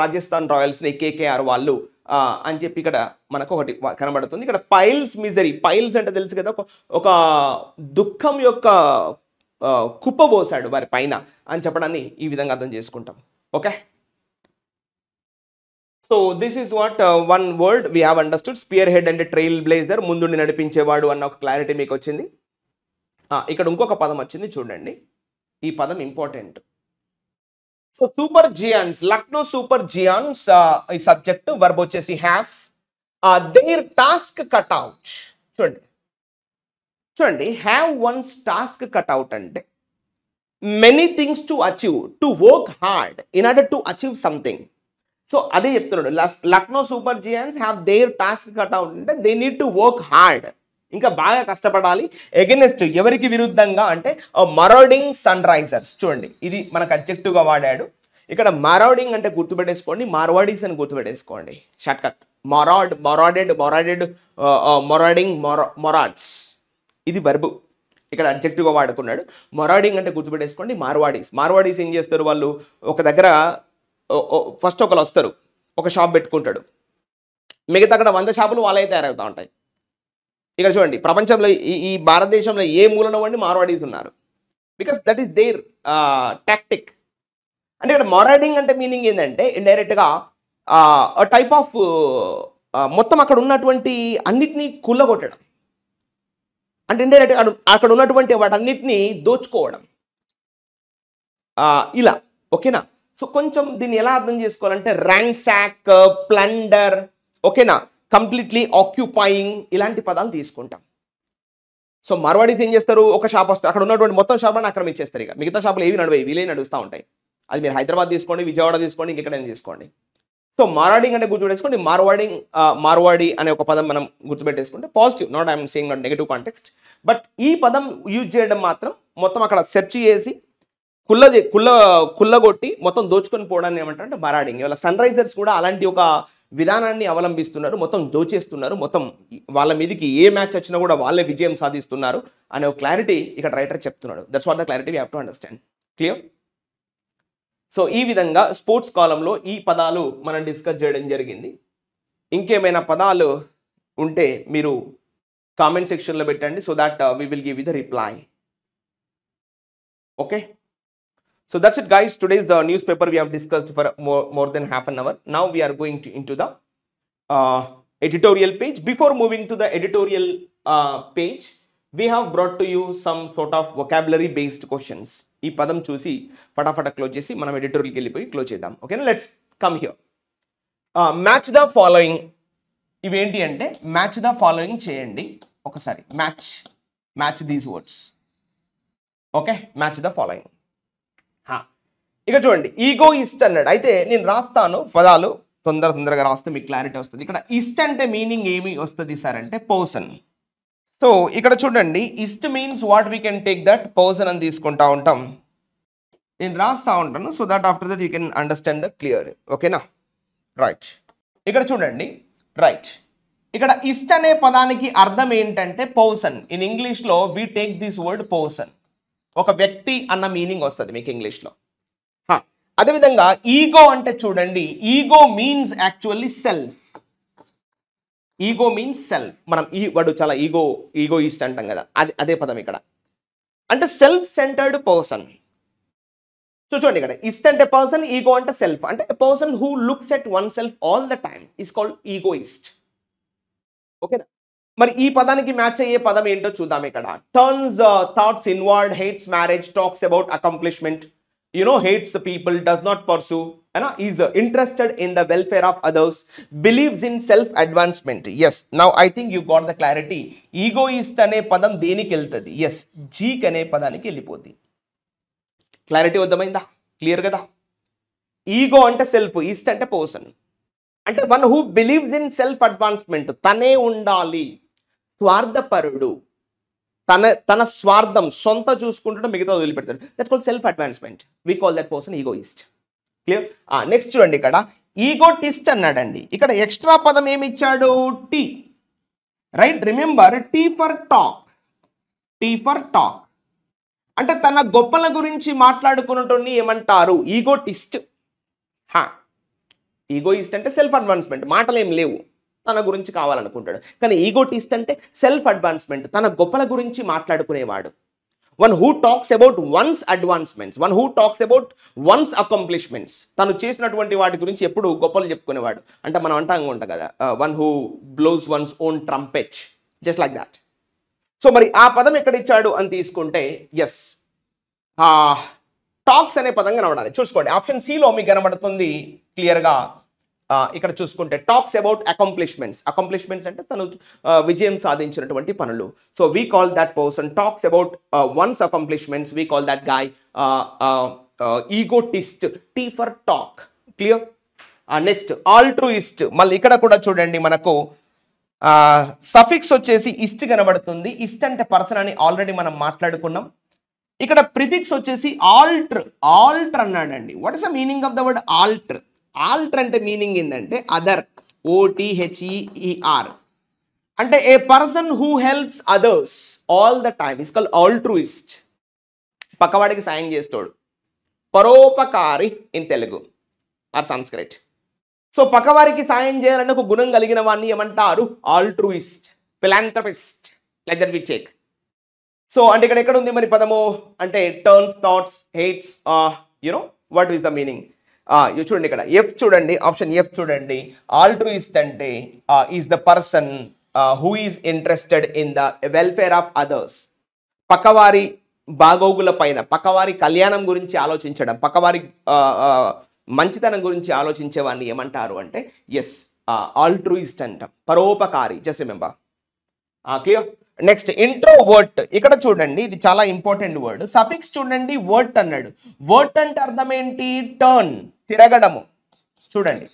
[SPEAKER 1] రాజస్థాన్ రాయల్స్ని కేకేఆర్ వాళ్ళు అని చెప్పి ఇక్కడ మనకు ఒకటి కనబడుతుంది. ఇక్కడ పైల్స్ మిజరీ, పైల్స్ అంటే తెలుసు కదా, ఒక దుఃఖం యొక్క కుప్పబోసాడు వారి పైన అని చెప్పడాన్ని ఈ విధంగా అర్థం చేసుకుంటాం. Okay, so this is what one word we have understood. Spearhead అంటే ట్రైల్ బ్లేజర్, ముందుండి నడిపించేవాడు అన్న ఒక క్లారిటీ మీకు వచ్చింది. ఇక్కడ ఇంకొక పదం వచ్చింది చూడండి, ఈ పదం important. So super giants, Lucknow super giants ఈ సబ్జెక్ట్, వర్బ్ వచ్చేసి హ్యావ్ దేర్ టాస్క్ కట్అవుట్. చూడండి హ్యావ్ వన్స్ టాస్క్ కట్అవుట్ అంటే many things to achieve, to work hard in order to achieve something. So అదే చెప్తున్నాడు, Lucknow super giants have their task cut out అంటే they need to work hard, ఇంకా బాగా కష్టపడాలి. Against ఎవరికి విరుద్ధంగా అంటే మరాడింగ్ సన్ రైజర్స్. చూడండి ఇది మనకు అడ్జెక్టివ్గా వాడాడు. ఇక్కడ మరాడింగ్ అంటే గుర్తుపెట్టేసుకోండి, మార్వాడీస్ అని గుర్తుపెట్టేసుకోండి, షార్ట్ కట్. మరాడెడ్, మొరాడింగ్, మొరాడ్స్, ఇది వర్బ్ ఇక్కడ అడ్జెక్టివ్గా వాడుకున్నాడు. మొరాడింగ్ అంటే గుర్తుపెట్టేసుకోండి, మార్వాడీస్ ఏం చేస్తారు, వాళ్ళు ఒక దగ్గర ఫస్ట్ ఒకరు వస్తారు, ఒక షాప్ పెట్టుకుంటాడు, మిగతా అక్కడ 100 షాపులు వాళ్ళే తయారవుతూ ఉంటాయి. ఇక్కడ చూడండి ప్రపంచంలో ఈ భారతదేశంలో ఏ మూలన వండి మార్వాడీస్ ఉన్నారు, because that is their tactic. అంటే ఇక్కడ మొరాడింగ్ అంటే మీనింగ్ ఏంటంటే ఇండైరెక్ట్గా టైప్ ఆఫ్ మొత్తం అక్కడ ఉన్నటువంటి అన్నిటినీ కుల్లగొట్టడం, అంటే ఇండైరెక్ట్గా అక్కడ ఉన్నటువంటి వాటన్నిటినీ దోచుకోవడం, ఇలా. ఓకేనా? సో కొంచెం దీన్ని ఎలా అర్థం చేసుకోవాలంటే ర్యాన్సాక్, ప్లండర్, ఓకేనా, కంప్లీట్లీ ఆక్యుపైయింగ్, ఇలాంటి పదాలు తీసుకుంటాం. సో మార్వాడీస్ ఏం చేస్తారు, ఒక షాప్ వస్తారు, అక్కడ ఉన్నటువంటి మొత్తం షాపులను ఆక్రమించేస్తారు. ఇక మిగతా షాపులు ఏవి నడవాయి, వీలే నడుస్తూ ఉంటాయి. అది మీరు హైదరాబాద్ తీసుకోండి, విజయవాడ తీసుకోండి, ఇంకెక్కడైనా తీసుకోండి. సో మారాడింగ్ అంటే గుర్తుపెట్టేసుకోండి, మార్వాడి అనే ఒక పదం మనం గుర్తుపెట్టేసుకుంటే positive, not I'm saying not negative context. But ఈ పదం యూజ్ చేయడం మాత్రం మొత్తం అక్కడ సెర్చ్ చేసి కుల్లగొట్టి మొత్తం దోచుకొని పోవడాన్ని ఏమంటారంటే మరాడింగ్. ఇవాళ సన్ రైజర్స్ కూడా అలాంటి ఒక విధానాన్ని అవలంబిస్తున్నారు, మొత్తం దోచేస్తున్నారు, మొత్తం వాళ్ళ మీదకి ఏ మ్యాచ్ వచ్చినా కూడా వాళ్ళే విజయం సాధిస్తున్నారు అనే ఒక క్లారిటీ ఇక్కడ రైటర్ చెప్తున్నాడు. That's what the clarity we have to understand. Clear? So ఈ విధంగా స్పోర్ట్స్ కాలంలో ఈ పదాలు మనం డిస్కస్ చేయడం జరిగింది. ఇంకేమైనా పదాలు ఉంటే మీరు కామెంట్ సెక్షన్లో పెట్టండి, so that we will give you the reply. Okay, so that's it guys. Today's newspaper we have discussed for more than half an hour. Now we are going into the editorial page. Before moving to the editorial page, we have brought to you some sort of vocabulary based questions. ఈ పదం చూసి ఫటాఫట close చేసి మనం ఎడిటోరియల్కి వెళ్ళిపోయి close చేద్దాం. ఓకేనా, let's come here. Match the following. ఇవేంటి అంటే మ్యాచ్ ద ఫాలోయింగ్ చేయండి ఒకసారి. Match these words. Okay, match the following. ఇక చూడండి, ఈగోయిస్ట్ అన్నాడు. అయితే నేను రాస్తాను పదాలు, తొందరగా రాస్తే మీకు క్లారిటీ వస్తుంది. ఇక్కడ ఇస్ట్ అంటే మీనింగ్ ఏమి వస్తుంది సార్ అంటే పర్సన్. సో ఇక్కడ చూడండి, ist means what we can take that person అని తీసుకుంటా ఉంటాం. నేను రాస్తా ఉంటాను so that after that you can understand the clear. ఓకేనా, రైట్. ఇక్కడ చూడండి, రైట్. ఇక్కడ ఇస్ట్ అనే పదానికి అర్థం ఏంటంటే పర్సన్. ఇన్ ఇంగ్లీష్లో we take this word person. ఒక వ్యక్తి అన్న మీనింగ్ వస్తుంది మీకు ఇంగ్లీష్లో. అదేవిధంగా ఈగో అంటే చూడండి, ego means actually self. Ego means self. మనం వాడు చాలా ఈగోయిస్ట్ అంటాం కదా, అదే పదం ఇక్కడ. అంటే సెల్ఫ్ సెంటర్డ్ పర్సన్. చూడండి, ఇక్కడ ఇస్ట్ అంటే పర్సన్, ఈగో అంటే సెల్ఫ్. అంటే person who looks at one self all the time is called egoist. ఓకేనా, మరి ఈ పదానికి మ్యాచ్ అయ్యే పదం ఏంటో చూద్దాం ఇక్కడ. Turns thoughts inward, hates marriage, talks about accomplishment, hates people, does not pursue, is interested in the welfare of others, believes in self advancement. Yes, now I think you got the clarity. Egoist ane padam deniki veltadi? Yes, G kane padaniki velipodi. Clarity vardamainda? Clear kada? Ego ante self, ist ante person. Ante one who believes in self advancement. Tane undali, స్వార్థపరుడు. తన స్వార్థం సొంత చూసుకుంటాడు, మిగతా వదిలిపెడతాడు. That's called self advancement. We call that person egoist. Clear? Next చూడండి, ఇక్కడ egotist అన్నాడండి. ఇక్కడ ఎక్స్ట్రా పదం ఏమి ఇచ్చాడు? T. Right, remember T for talk. T for talk అంటే తన గొప్పల గురించి మాట్లాడుకున్నటోని ఏమంటారు? ఈగోటిస్ట్. ఈగోయిస్ట్ అంటే సెల్ఫ్ అడ్వాన్స్మెంట్, మాటలు ఏం లేవు, తన గురించి కావాలనుకుంటాడు. కానీ ఈగోటిస్ట్ అంటే సెల్ఫ్ అడ్వాన్స్మెంట్, తన గొప్పల గురించి మాట్లాడుకునేవాడు. One who talks about one's advancements, one who talks about one's accomplishments, తను చేసినటువంటి వాటి గురించి ఎప్పుడు గొప్పలు చెప్పుకునేవాడు. అంటే మనం ఉంటాం కదా, one who blows once own trumpet, just like that. So మరి ఆ పదం ఎక్కడ ఇచ్చాడు అని తీసుకుంటే, ఎస్, టాక్స్ అనే పదం కనబడాలి. చూసుకోండి, ఆప్షన్ సిలో మీకు కనబడుతుంది క్లియర్గా. ఇక్కడ చూసుకుంటే టాక్స్ అబౌట్ అకంప్లిష్మెంట్స్. అకంప్లిష్మెంట్స్ అంటే తను విజయం సాధించినటువంటి పనులు. So we call that person talks about one's accomplishments. We call that guy egotist. T for talk. Clear? Next altruist. మళ్ళీ ఇక్కడ కూడా చూడండి, మనకు సఫిక్స్ వచ్చేసి ఇస్ట్ కనబడుతుంది. ఇస్ట్ అంటే పర్సన్ అని ఆల్రెడీ మనం మాట్లాడుకున్నాం. ఇక్కడ ప్రిఫిక్స్ వచ్చేసి ఆల్ట్ర్. ఆల్ట్ర్ అన్నాడండి. What is the meaning of the word alter? Alter అంటే మీనింగ్ ఏంటంటే అదర్. OTHER అంటే a person who helps others all the time is called altruist. పక్కవాడికి సాయం చేస్తాడు, పరోపకారి in Telugu or Sanskrit. So పక్కవారికి సాయం చేయాలని ఒక గుణం కలిగిన వాడిని ఏమంటారు? Altruist, philanthropist, like that we check. So అంటే ఇక్కడ ఎక్కడ ఉంది మరి పదము అంటే turns thoughts hates, what is the meaning? చూడండి, ఇక్కడ ఎఫ్ చూడండి, ఆప్షన్ ఎఫ్ చూడండి. ఆల్ట్రూయిస్ట్ అంటే is the person who is interested in the welfare of others. పక్కవారి బాగోగుల పైన, పక్కవారి కళ్యాణం గురించి ఆలోచించడం, పక్కవారి మంచితనం గురించి ఆలోచించేవాడిని ఏమంటారు అంటే ఎస్, ఆల్ట్రూయిస్ట్ అంటాం, పరోపకారి. Just remember. Clear? Next introvert. ఇక్కడ చూడండి, ఇది చాలా ఇంపార్టెంట్ వర్డ్. సఫిక్స్ చూడండి, వర్ట్ అన్నాడు. వర్ట్ అంటే అర్థం ఏంటి? టర్న్, తిరగడము. చూడండి,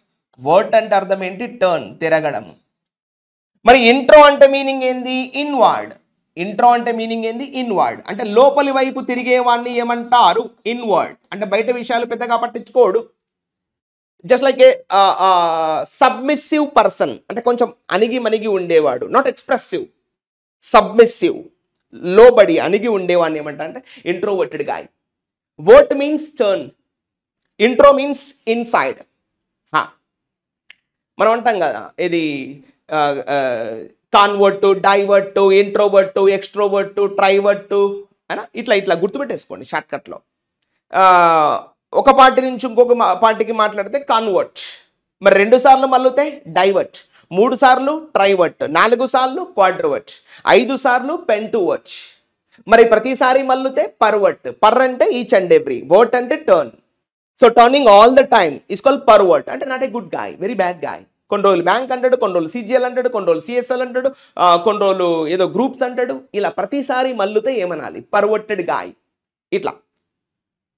[SPEAKER 1] వర్ట్ అంటే అర్థం ఏంటి? టర్న్, తిరగడము. మరి ఇంట్రో అంటే మీనింగ్ ఏంది? ఇన్వార్డ్. ఇంట్రో అంటే మీనింగ్ ఏంది? ఇన్వార్డ్. అంటే లోపలి వైపు తిరిగేవాడిని ఏమంటారు? ఇన్వార్డ్. అంటే బయట విషయాలు పెద్దగా పట్టించుకోడు. జస్ట్ లైక్ ఏ సబ్మిసివ్ పర్సన్ అంటే కొంచెం అణిగి మణిగి ఉండేవాడు. నాట్ ఎక్స్ప్రెసివ్, సబ్మిసివ్, లోబడి అణిగి ఉండేవాడిని ఏమంటారంటే introverted guy. Vert means turn, intro means inside. మనం అంటాం కదా, ఇది కాన్వర్ట్, డైవర్ట్, ఇంట్రోవర్ట్, ఎక్స్ట్రోవర్ట్, ట్రైవర్ట్ అయినా ఇట్లా గుర్తుపెట్టేసుకోండి షార్ట్కట్లో. ఒక పార్టీ నుంచి ఇంకొక పార్టీకి మాట్లాడితే కాన్వర్ట్, మరి 2 సార్లు మళ్ళుతే డైవర్ట్. 3 సార్లు ట్రైవర్ట్, 4 సార్లు క్వాడ్రవర్ట్, 5 సార్లు పెంటువర్ట్. మరి ప్రతిసారి మల్లుతే పర్వర్ట్. పర్ అంటే ఈచ్ అండ్ ఎవ్రీ, వర్ట్ అంటే turn. So turning all the time is called pervert. అంటే not a good guy, very bad guy. కొన్ని రోజులు బ్యాంక్ అంటాడు, కొన్ని రోజులు సిజిఎల్ అంటాడు, కొన్ని రోజులు సిఎస్ఎల్ అంటాడు, కొన్ని రోజులు ఏదో గ్రూప్స్ అంటాడు. ఇలా ప్రతిసారి మల్లుతే ఏమనాలి? Perverted guy. ఇట్లా.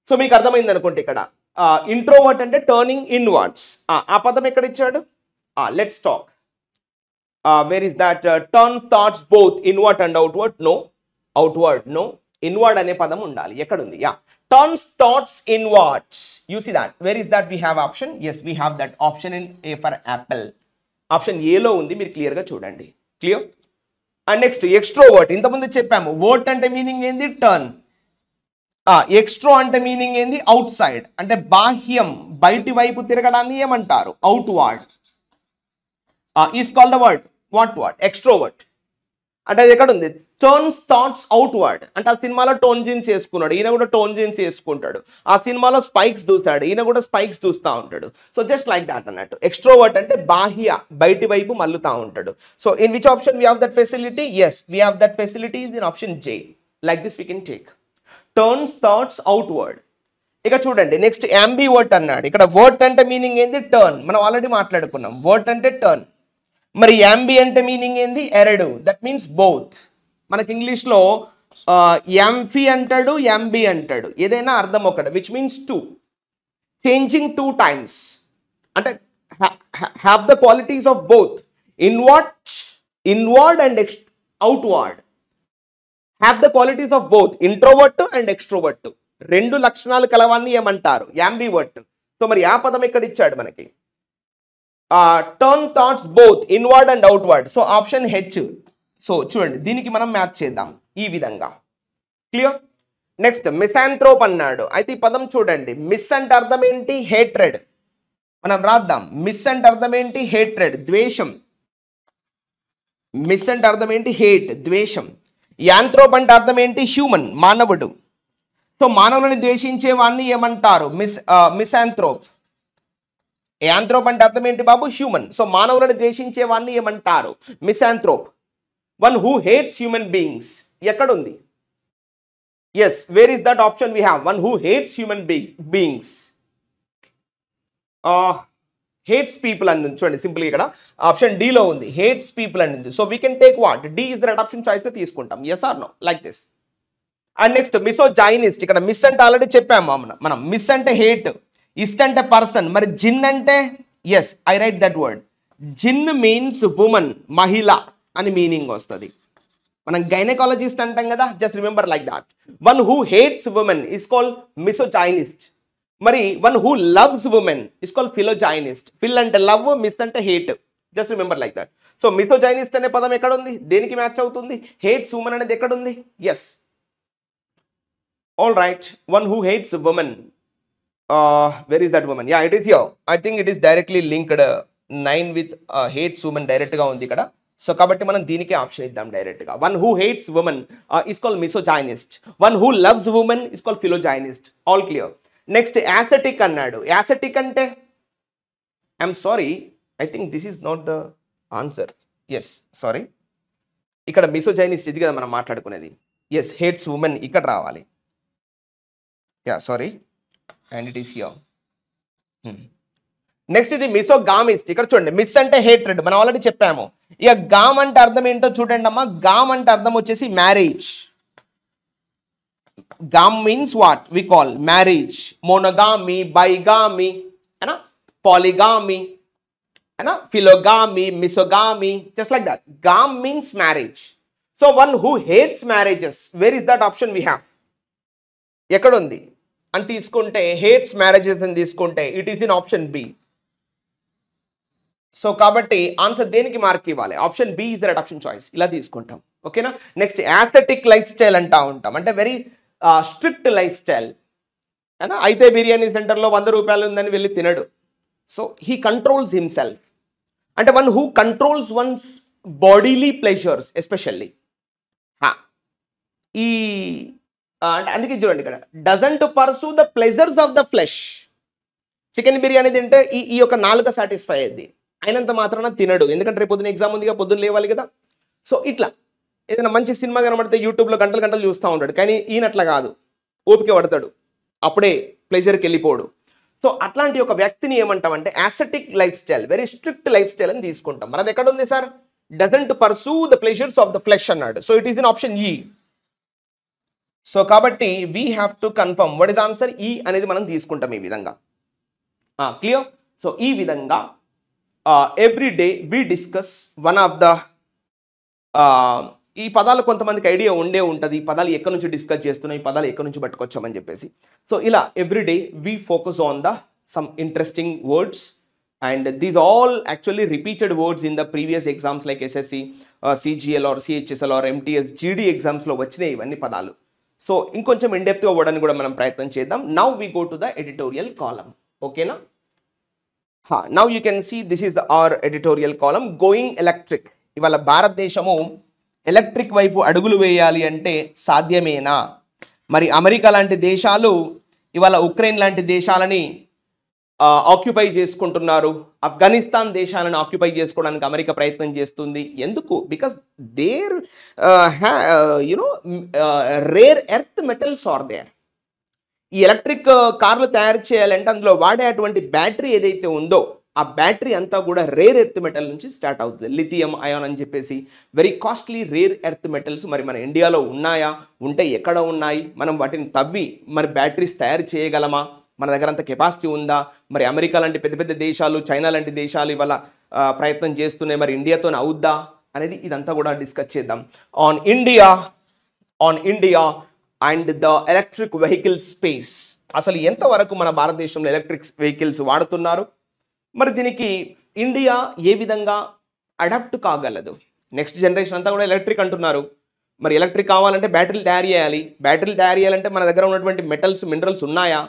[SPEAKER 1] సో మీకు అర్థమైంది అనుకుంటే ఇక్కడ ఇంట్రోవర్ట్ అంటే టర్నింగ్ ఇన్వర్డ్స్. ఆ పదం ఎక్కడ ఇచ్చాడు? Let's talk. Where is that? Turns thoughts both inward and outward. No. Outward no. Inward అనే పదం ఉండాలి. ఎక్కడుంది? Yeah, turns thoughts inwards. You see that? Where is that we have option? Yes, we have that option in A for apple. Option A లో ఉంది, మీరు clear గా చూడండి. Clear? And next extrovert. ఇంతకుముందు చెప్పాము, వర్ట్ అంటే మీనింగ్ ఏంది? టర్న్. ఎక్స్ట్రో అంటే మీనింగ్ ఏంది? అవుట్ సైడ్, అంటే బాహ్యం, బయటి వైపు తిరగడాన్ని ఏమంటారు? Outward. Is called the word what word? Extrovert. అంటే అది ఎక్కడ ఉంది? Turns thoughts outward. అంటే ఆ సినిమాలో టోన్ జీన్స్ వేసుకున్నాడు, ఈయన కూడా టోన్ జీన్స్ వేసుకుంటాడు. ఆ సినిమాలో స్పైక్స్ దూసాడు, ఈయన కూడా స్పైక్స్ దూస్తూ ఉంటాడు. సో జస్ట్ లైక్ దాట్ అన్నట్టు. ఎక్స్ట్రోవర్ట్ అంటే బాహ్య, బయటి వైపు మల్లుతూ ఉంటాడు. So in which option we have that facility? Yes, we have that facility in option J. Like this we can take turns thoughts outward. ఇక చూడండి, నెక్స్ట్ యాంబివర్ట్ అన్నాడు. ఇక్కడ వర్ట్ అంటే మీనింగ్ ఏంది? టర్న్. మనం ఆల్రెడీ మాట్లాడుకున్నాం, వర్ట్ అంటే టర్న్. మరి యాంబి అంటే మీనింగ్ ఏంది? ఎరడు. That means both. మనకి ఇంగ్లీష్లో యాంఫీ అంటాడు, యాంబి అంటాడు, ఏదైనా అర్థం ఒకటి, which means two. Changing 2 times, అంటే have the qualities of both. Inward and outward. Have the qualities of both, introvert and extrovert. 2 లక్షణాలు కలవాన్ని ఏమంటారు? యాంబివర్ట్. సో మరి ఆ పదం ఎక్కడ ఇచ్చాడు మనకి? Turn thoughts both inward and outward. So option H. So చూడండి, దీనికి మనం మ్యాచ్ చేద్దాం ఈ విధంగా. క్లియర్? నెక్స్ట్ మిసాంథ్రోప్ అన్నాడు. అయితే ఈ పదం చూడండి, మిస్ అంటే అర్థం ఏంటి? హేట్రెడ్. మనం రాద్దాం. మిస్ అంటే అర్థం ఏంటి? హేట్రెడ్, ద్వేషం. మిస్ అంటే అర్థం ఏంటి? హేట్, ద్వేషం. యాంథ్రోప్ అంటే అర్థం ఏంటి? హ్యూమన్, మానవుడు. సో మానవులను ద్వేషించే వాడిని ఏమంటారు? మిసాంథ్రోప్. యాంథ్రోప్ అంటే అర్థం ఏంటి బాబు? హ్యూమన్. సో మానవులను ద్వేషించే వాడిని ఏమంటారు? Misanthrope. One who hates human beings. ఎక్కడుంది? Yes, where is that option we have? One who hates human beings. Hates people అని చూడండి, సింపుల్ ఇక్కడ ఆప్షన్ డి లో ఉంది, హేట్స్ పీపుల్ అని ఉంది. So we can take what? D is the right option choice గా తీసుకుంటాం. Yes or no? Like this. And next misogynist. ఇక్కడ మిస్ అంటే ఆల్రెడీ చెప్పాము మనం. మిస్ అంటే హేట్, ఇస్ట్ అంటే పర్సన్. మరి జిన్ అంటే? Yes, I write that word. Gyn means women, మహిళ అని మీనింగ్ వస్తుంది. మనం గైనకాలజిస్ట్ అంటాం కదా, just remember like that. One who hates women is called misogynist. మరి one who loves women is called philogynist. Phil అంటే లవ్, మిస్ అంటే hate. Just remember like that. So misogynist అనే పదం ఎక్కడ ఉంది? దేనికి మ్యాచ్ అవుతుంది? హేట్స్ ఉమెన్ అనేది ఎక్కడ ఉంది? Yes, all right. One who hates women. Where is that woman? Yeah, it is here. I think it is directly linked 9 with hates woman direct గా ఉంది ఇక్కడ. సో కాబట్టి మనం దీనికి ఆప్షన్ ఇద్దాం డైరెక్ట్ గా. One who hates women is called misogynist. One who loves women is called philogynist. All clear. Next ascetic అన్నాడు. Ascetic అంటే? I'm sorry, I think this is not the answer. Yes, sorry, ఇక్కడ misogynist ఇది కదా మనం మాట్లాడుకునేది. Yes, hates women ఇక్కడ రావాలి. Yeah, sorry, and it is here. Next ఇది మిసోగామిస్ట్. ఇక్కడ చూడండి, మిస్ అంటే హేట్రెడ్, మనం ఆల్రెడీ చెప్పాము. ఇక గామ్ అంటే అర్థం ఏంటో చూడండి అమ్మా. గామ్ అంటే అర్థం వచ్చేసి marriage. Gam means what? We call marriage. Monogamy, bigamy, అయినా పాలిగామి, అయినా philogamy, misogamy, just like that. Gam means marriage. So one who hates marriages, where is that option we have? ఎక్కడ ఉంది అని తీసుకుంటే, హేట్స్ మ్యారేజెస్ అని తీసుకుంటే it is in option B. So కాబట్టి answer దేనికి మార్క్ ఇవ్వాలి? Option B is the right option choice. ఇలా తీసుకుంటాం. ఓకేనా? నెక్స్ట్ యాస్థెటిక్ లైఫ్ స్టైల్ అంటా ఉంటాం, అంటే వెరీ స్ట్రిక్ట్ లైఫ్ స్టైల్. అయితే బిర్యానీ సెంటర్లో 100 రూపాయలు ఉందని వెళ్ళి తినడు. So he controls himself. అంటే one who controls one's bodily pleasures especially. ఈ అంటే అందుకే చూడండి ఇక్కడ, doesn't pursue the pleasures of the flesh. Chicken biryani తింటే ఈ యొక్క నాలుక సాటిస్ఫై అయ్యింది. అయినంత మాత్రాన తినడు, ఎందుకంటే రేపు పొద్దున ఎగ్జామ్ ఉందిగా, పొద్దున్న లేవాలి కదా. సో ఇట్లా ఏదైనా మంచి సినిమా కనబడితే యూట్యూబ్లో గంటలు గంటలు చూస్తూ ఉంటాడు. కానీ ఈయనట్లా కాదు, ఓపిక పడతాడు, అప్పుడే ప్లెజర్కి వెళ్ళిపోడు. సో అట్లాంటి ఒక వ్యక్తిని ఏమంటామంటే ascetic life style, very strict life style అని తీసుకుంటాం. మరి అది ఎక్కడ ఉంది sir? Doesn't pursue the pleasures of the flesh అన్నాడు. So it is in option E. So కాబట్టి we have to confirm what is answer. ఈ అనేది మనం తీసుకుంటాం ఈ విధంగా. క్లియర్? సో ఈ విధంగా every day we discuss one of the ఈ పదాలు కొంతమందికి ఐడియా ఉండే ఉంటుంది, ఈ పదాలు ఎక్కడి నుంచి డిస్కస్ చేస్తున్నాయి, ఈ పదాలు ఎక్కడి నుంచి పట్టుకొచ్చామని చెప్పేసి. సో ఇలా every day we focus on the some interesting words and these all actually repeated words in the previous exams like SSC, CGL or CHSL or MTS, GD ఎగ్జామ్స్లో వచ్చినాయి ఇవన్నీ పదాలు. సో ఇంకొంచెం ఇండెప్త్గా అవ్వడానికి కూడా మనం ప్రయత్నం చేద్దాం. Now we go to the editorial column. ఓకేనా? Now you can see this is the our editorial column. Going electric. ఇవాళ భారతదేశము ఎలక్ట్రిక్ వైపు అడుగులు వేయాలి అంటే సాధ్యమేనా? మరి అమెరికా లాంటి దేశాలు ఇవాళ ఉక్రెయిన్ లాంటి దేశాలని ఆక్యుపై చేసుకుంటున్నారు. ఆఫ్ఘనిస్తాన్ దేశాలను ఆక్యుపై చేసుకోవడానికి అమెరికా ప్రయత్నం చేస్తుంది. ఎందుకు? Because there rare earth metals are there. ఈ ఎలక్ట్రిక్ కార్లు తయారు చేయాలంటే అందులో వాడేటువంటి బ్యాటరీ ఏదైతే ఉందో ఆ బ్యాటరీ అంతా కూడా రేర్ ఎర్త్ మెటల్ నుంచి స్టార్ట్ అవుతుంది. లిథియం అయాన్ అని చెప్పేసి very costly rare earth metals మరి మన ఇండియాలో ఉన్నాయా? ఉంటే ఎక్కడ ఉన్నాయి? మనం వాటిని తవ్వి మరి బ్యాటరీస్ తయారు చేయగలమా? మన దగ్గర అంత కెపాసిటీ ఉందా? మరి అమెరికా లాంటి పెద్ద పెద్ద దేశాలు, చైనా లాంటి దేశాలు ఇవాళ ప్రయత్నం చేస్తున్నాయి, మరి ఇండియాతో అవుద్దా అనేది ఇదంతా కూడా డిస్కస్ చేద్దాం. On India and the electric vehicle space. అసలు ఎంతవరకు మన భారతదేశంలో ఎలక్ట్రిక్ వెహికల్స్ వాడుతున్నారు, మరి దీనికి ఇండియా ఏ విధంగా అడాప్ట్ కాగలదు? నెక్స్ట్ జనరేషన్ అంతా కూడా ఎలక్ట్రిక్ అంటున్నారు. మరి ఎలక్ట్రిక్ కావాలంటే బ్యాటరీలు తయారు చేయాలి. బ్యాటరీలు తయారు చేయాలంటే మన దగ్గర ఉన్నటువంటి మెటల్స్, మినరల్స్ ఉన్నాయా?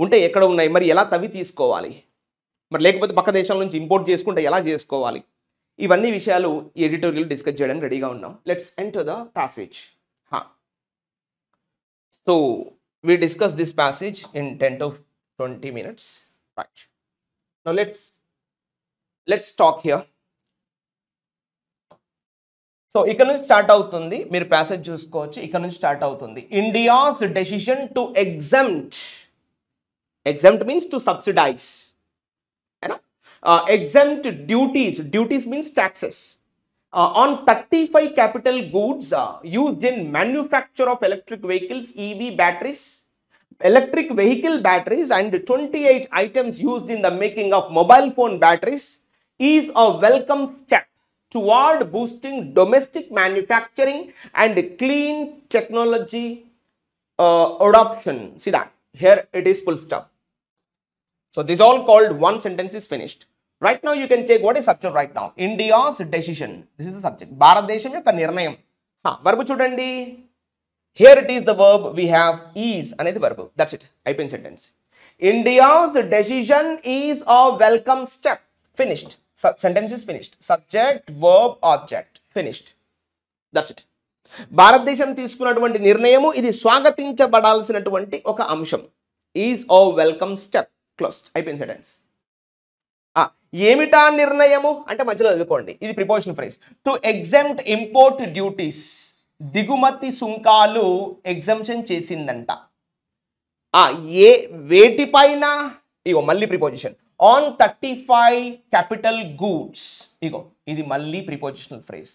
[SPEAKER 1] ఉంటే ఎక్కడ ఉన్నాయి? మరి ఎలా తవ్వి తీసుకోవాలి? మరి లేకపోతే పక్క దేశాల నుంచి ఇంపోర్ట్ చేసుకుంటే ఎలా చేసుకోవాలి? ఇవన్నీ విషయాలు ఈ ఎడిటోరియల్ డిస్కస్ చేయడానికి రెడీగా ఉన్నాం. Let's enter the passage. So we discuss this passage in 10 to 20 minutes, right? Now let's talk here. So ఇక్కడ నుంచి స్టార్ట్ అవుతుంది, మీరు ప్యాసేజ్ చూసుకోవచ్చు. ఇక్కడ నుంచి స్టార్ట్ అవుతుంది. India's decision to exempt means to subsidize, exempt duties means taxes on 35 capital goods used in manufacture of electric vehicles, EV batteries, electric vehicle batteries and 28 items used in the making of mobile phone batteries is a welcome step toward boosting domestic manufacturing and clean technology adoption. See that here it is full stop. So this all called one sentence is finished. Right now you can take what is subject right now. India's decision. This is the subject. భారతదేశం యొక్క నిర్ణయం. verb చూడండి. Here it is the verb. We have is అనేది verb. That's it. అయిపోయింది sentence. India's decision is a welcome step. Finished. Sentence is finished. Subject, verb, object. Finished. That's it. భారతదేశం తీసుకున్నటువంటి నిర్ణయము ఇది స్వాగతించబడాల్సినటువంటి ఒక అంశం. Is a welcome step. Closed. అయిపోయింది sentence. ఏమిటా నిర్ణయము అంటే మధ్యలో చదువుకోండి. ఇది preposition phrase. To exempt import duties. దిగుమతి సుంకాలు ఎగ్జంప్షన్ చేసిందంట. ఏ వేటిపైన? ఇగో మళ్ళీ ప్రిపోజిషన్. On 35 capital goods. ఇగో ఇది మళ్ళీ ప్రిపోజిషనల్ ఫ్రేజ్.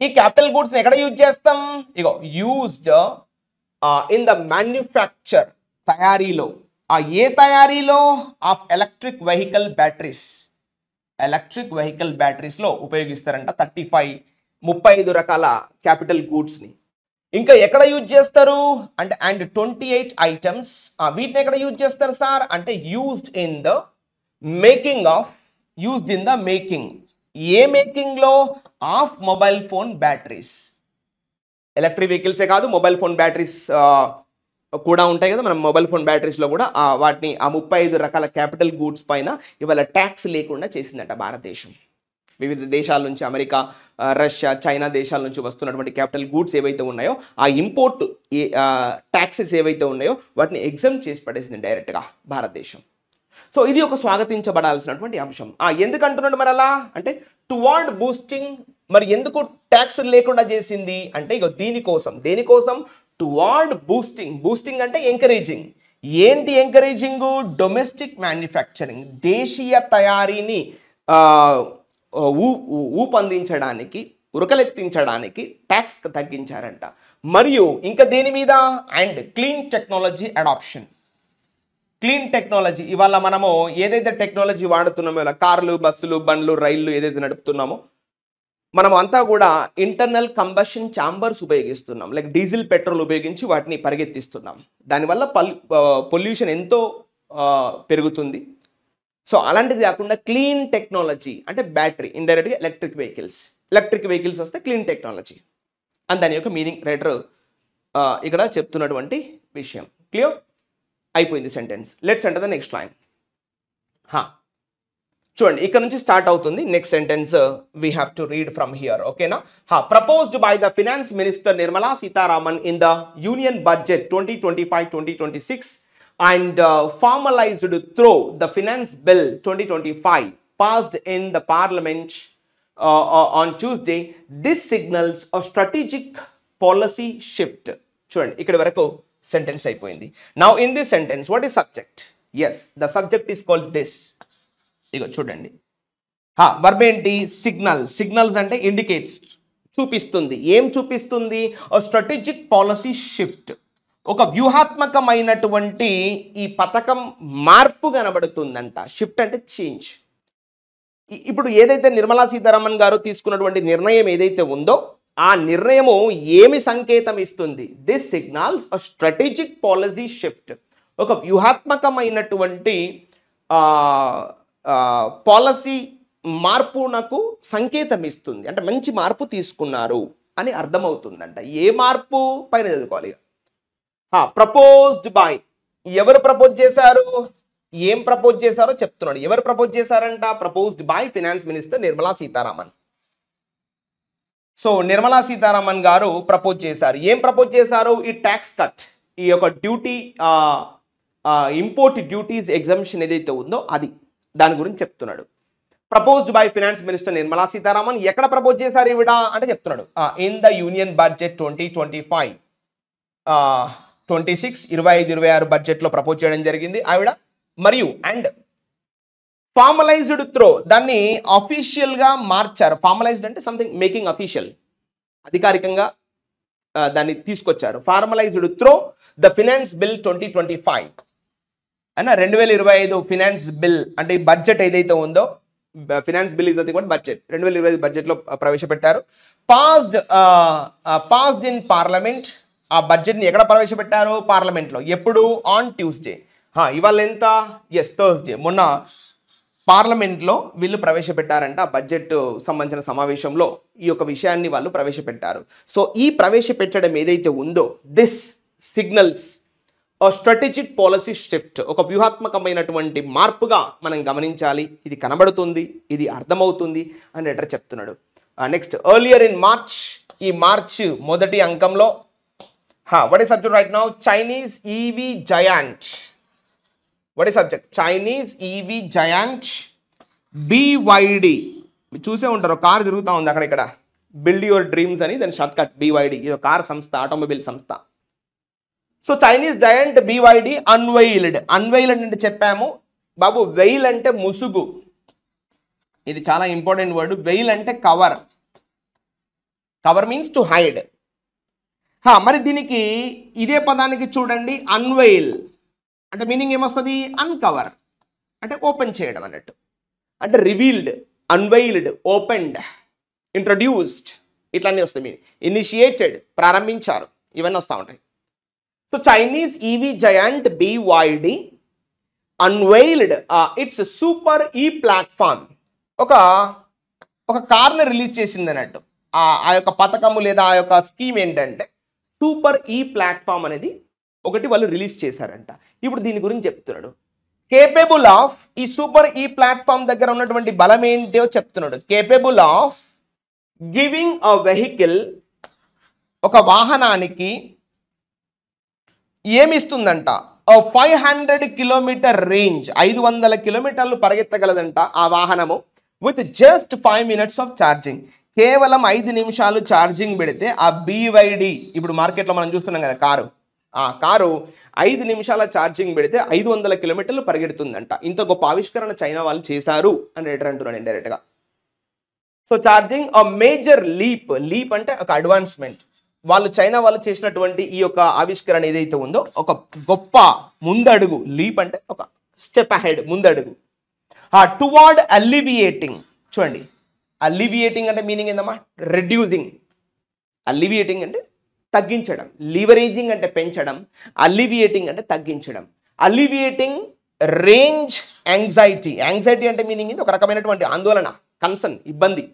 [SPEAKER 1] ఈ క్యాపిటల్ గూడ్స్ ఎక్కడ యూజ్ చేస్తాం? ఇగో యూజ్డ్ ఇన్ ద మ్యానుఫ్యాక్చర్, తయారీలో. ఏ తయారీలో? Of electric vehicle batteries. Electric vehicle బ్యాటరీస్లో ఉపయోగిస్తారంట 35 రకాల క్యాపిటల్ గూడ్స్ని. ఇంకా ఎక్కడ యూజ్ చేస్తారు అంటే అండ్ 28 ఐటమ్స్. వీటిని ఎక్కడ యూజ్ చేస్తారు సార్ అంటే used in the making of. ఏ మేకింగ్లో? Of mobile phone batteries. Electric వెహికల్సే కాదు, మొబైల్ ఫోన్ బ్యాటరీస్ కూడా ఉంటాయి కదా. మనం మొబైల్ ఫోన్ బ్యాటరీస్లో కూడా వాటిని 35 రకాల క్యాపిటల్ గూడ్స్ పైన ఇవాళ ట్యాక్స్ లేకుండా చేసిందట భారతదేశం. వివిధ దేశాల నుంచి, అమెరికా, రష్యా, చైనా దేశాల నుంచి వస్తున్నటువంటి క్యాపిటల్ గూడ్స్ ఏవైతే ఉన్నాయో ఆ ఇంపోర్ట్ ట్యాక్సెస్ ఏవైతే ఉన్నాయో వాటిని ఎగ్జామ్ చేసి పడేసింది డైరెక్ట్గా భారతదేశం. సో ఇది ఒక స్వాగతించబడాల్సినటువంటి అంశం. ఎందుకు అంటున్నాడు మరి అలా అంటే టువార్డ్ బూస్టింగ్, మరి ఎందుకు ట్యాక్స్ లేకుండా చేసింది అంటే ఇక దేనికోసం టువార్డ్ బూస్టింగ్ అంటే ఎంకరేజింగ్. ఏంటి ఎంకరేజింగ్? డొమెస్టిక్ మ్యానుఫ్యాక్చరింగ్, దేశీయ తయారీని ఊపందించడానికి, ఉరకలెత్తించడానికి ట్యాక్స్ తగ్గించారంట. మరియు ఇంకా దేని మీద? And clean technology adoption. Clean technology, ఇవాళ మనము ఏదైతే టెక్నాలజీ వాడుతున్నామో, ఇలా కార్లు, బస్సులు, బండ్లు, రైళ్లు ఏదైతే నడుపుతున్నామో మనం అంతా కూడా ఇంటర్నల్ కంబషన్ ఛాంబర్స్ ఉపయోగిస్తున్నాం. లైక్ డీజిల్, పెట్రోల్ ఉపయోగించి వాటిని పరిగెత్తిస్తున్నాం. దానివల్ల పొల్యూషన్ ఎంతో పెరుగుతుంది. సో అలాంటిది కాకుండా క్లీన్ టెక్నాలజీ అంటే బ్యాటరీ, ఇండైరెక్ట్గా ఎలక్ట్రిక్ వెహికల్స్ వస్తే క్లీన్ టెక్నాలజీ అని దాని యొక్క మీనింగ్ రైటర్ ఇక్కడ చెప్తున్నటువంటి విషయం. క్లియర్ అయిపోయింది sentence. Let's enter the next line. చూడండి, ఇక్కడ నుంచి స్టార్ట్ అవుతుంది next sentence. We have to read from here. ఓకేనా? Proposed by the finance minister Nirmala Sitharaman in the union budget 2025-2026 and formalized through the Finance Bill 2025 passed in the Parliament on Tuesday. This signals a strategic policy shift. చూడండి, ఇక్కడ వరకు sentence అయిపోయింది. Now in this sentence, what is subject? Yes, the subject is called this. ఇగో చూడండి, verb ఏంటి? Signals అంటే indicates, చూపిస్తుంది. ఏం చూపిస్తుంది? స్ట్రాటజిక్ పాలసీ షిఫ్ట్, ఒక వ్యూహాత్మకమైనటువంటి ఈ పథకం మార్పు కనబడుతుందంట. షిఫ్ట్ అంటే చేంజ్. ఇప్పుడు ఏదైతే నిర్మలా సీతారామన్ గారు తీసుకున్నటువంటి నిర్ణయం ఏదైతే ఉందో ఆ నిర్ణయము ఏమి సంకేతం ఇస్తుంది? This signals a strategic policy shift, ఒక వ్యూహాత్మకమైనటువంటి పాలసీ మార్పునకు సంకేతం ఇస్తుంది. అంటే మంచి మార్పు తీసుకున్నారు అని అర్థమవుతుందంట. ఏ మార్పు? పైన చదువుకోవాలి. ప్రపోజ్డ్ బై, ఎవరు ప్రపోజ్ చేశారు? ఏం ప్రపోజ్ చేశారో చెప్తున్నాడు. ఎవరు ప్రపోజ్ చేశారంట? Proposed by finance minister Nirmala Sitharaman. So Nirmala Sitharaman గారు ప్రపోజ్ చేశారు. ఏం ప్రపోజ్ చేశారు? ఈ ట్యాక్స్ కట్, ఈ యొక్క డ్యూటీ, ఇంపోర్ట్ డ్యూటీస్ ఎగ్జంప్షన్ ఏదైతే ఉందో అది, దాని గురించి చెప్తున్నాడు. Proposed by finance minister Nirmala Sitharaman. ఎక్కడ ప్రపోజ్ చేశారు ఈవిడ అంటే చెప్తున్నాడు, ఇన్ ద యూనియన్ బడ్జెట్ 2025-26 25-26 బడ్జెట్లో ప్రపోజ్ చేయడం జరిగింది ఆవిడ. మరియు అండ్ ఫార్మలైజ్డ్ త్రో, దాన్ని అఫీషియల్ గా మార్చారు. ఫార్మలైజ్డ్ అంటే సంథింగ్ మేకింగ్ అఫీషియల్, అధికారికంగా దాన్ని తీసుకొచ్చారు. Formalised throw the finance bill 2025 అయినా 2025 ఫినాన్స్ బిల్ అంటే ఈ బడ్జెట్ ఏదైతే ఉందో, finance bill is nothing but budget, 2025 బడ్జెట్లో ప్రవేశపెట్టారు. Passed in parliament. ఆ బడ్జెట్ని ఎక్కడ ప్రవేశపెట్టారు? పార్లమెంట్లో. ఎప్పుడు? On Tuesday. ఇవాళ ఎంత? Yes, Thursday. మొన్న పార్లమెంట్లో వీళ్ళు ప్రవేశపెట్టారంట. బడ్జెట్ సంబంధించిన సమావేశంలో ఈ యొక్క విషయాన్ని వాళ్ళు ప్రవేశపెట్టారు. సో ఈ ప్రవేశపెట్టడం ఏదైతే ఉందో, this signals strategic policy shift, ఒక వ్యూహాత్మకమైనటువంటి మార్పుగా మనం గమనించాలి. ఇది కనబడుతుంది, ఇది అర్థమవుతుంది అని లెటర్ చెప్తున్నాడు. నెక్స్ట్, ఎర్లియర్ ఇన్ మార్చ్, ఈ మార్చ్ మొదటి అంకంలో what is subject right now? Chinese EV giant. What is subject? Chinese EV giant BYD. చూసే ఉంటారు, కారు తిరుగుతూ ఉంది అక్కడ ఇక్కడ, బిల్డ్ యువర్ డ్రీమ్స్ అని దాని షార్ట్ కట్ BYD. ఇది కార్ సంస్థ, ఆటోమొబైల్ సంస్థ. So Chinese giant BYD unveiled. Unveiled అంటే చెప్పాము బాబు, వెయిల్ అంటే ముసుగు, ఇది చాలా ఇంపార్టెంట్ వర్డ్. వెయిల్ అంటే cover, cover means to hide. మరి దీనికి ఇదే పదానికి చూడండి, అన్వెయిల్ అంటే మీనింగ్ ఏమొస్తుంది? అన్కవర్ అంటే ఓపెన్ చేయడం అన్నట్టు. అంటే రివీల్డ్, అన్వెయిల్డ్, ఓపెన్డ్, ఇంట్రడ్యూస్డ్, ఇట్లన్నీ వస్తాయి. మీనింగ్ ఇనిషియేటెడ్, ప్రారంభించారు, ఇవన్నీ వస్తూ ఉంటాయి. So Chinese EV giant BYD unveiled its super E platform. ఒక కార్ని రిలీజ్ చేసింది అన్నట్టు. ఆ యొక్క పథకము లేదా ఆ యొక్క స్కీమ్ ఏంటంటే సూపర్ ఈ ప్లాట్ఫామ్ అనేది ఒకటి వాళ్ళు రిలీజ్ చేశారంట. ఇప్పుడు దీని గురించి చెప్తున్నాడు. కేపబుల్ ఆఫ్, ఈ సూపర్ ఈ ప్లాట్ఫామ్ దగ్గర ఉన్నటువంటి బలం ఏంటో చెప్తున్నాడు. Capable of giving a vehicle, ఒక వాహనానికి ఏమిస్తుందంట? 500 కిలోమీటర్ రేంజ్, 500 కిలోమీటర్లు పరిగెత్తగలదంట ఆ వాహనము with just 5 minutes of charging. కేవలం 5 నిమిషాలు ఛార్జింగ్ పెడితే ఆ BYD, ఇప్పుడు మార్కెట్లో మనం చూస్తున్నాం కదా కారు, ఆ కారు 5 నిమిషాల ఛార్జింగ్ పెడితే 500 కిలోమీటర్లు పరిగెడుతుందంట. ఇంత గొప్ప ఆవిష్కరణ చైనా వాళ్ళు చేశారు అని రైటర్ అంటున్నాడు ఇండైరెక్ట్గా. సో ఛార్జింగ్ మేజర్ లీప్ అంటే ఒక అడ్వాన్స్మెంట్. చైనా వాళ్ళు చేసినటువంటి ఈ యొక్క ఆవిష్కరణ ఏదైతే ఉందో ఒక గొప్ప ముందడుగు. లీప్ అంటే ఒక స్టెప్ అహెడ్, ముందడుగు. టువార్డ్ అలివియేటింగ్, చూడండి అలివియేటింగ్ అంటే మీనింగ్ ఏందమ్మా? రెడ్యూసింగ్. అలివియేటింగ్ అంటే తగ్గించడం, లివరేజింగ్ అంటే పెంచడం, అలివియేటింగ్ అంటే తగ్గించడం. అలివియేటింగ్ రేంజ్ యాంగ్జైటీ. యాంగ్జైటీ అంటే మీనింగ్ ఇది ఒక రకమైనటువంటి ఆందోళన, కన్సర్న్, ఇబ్బంది.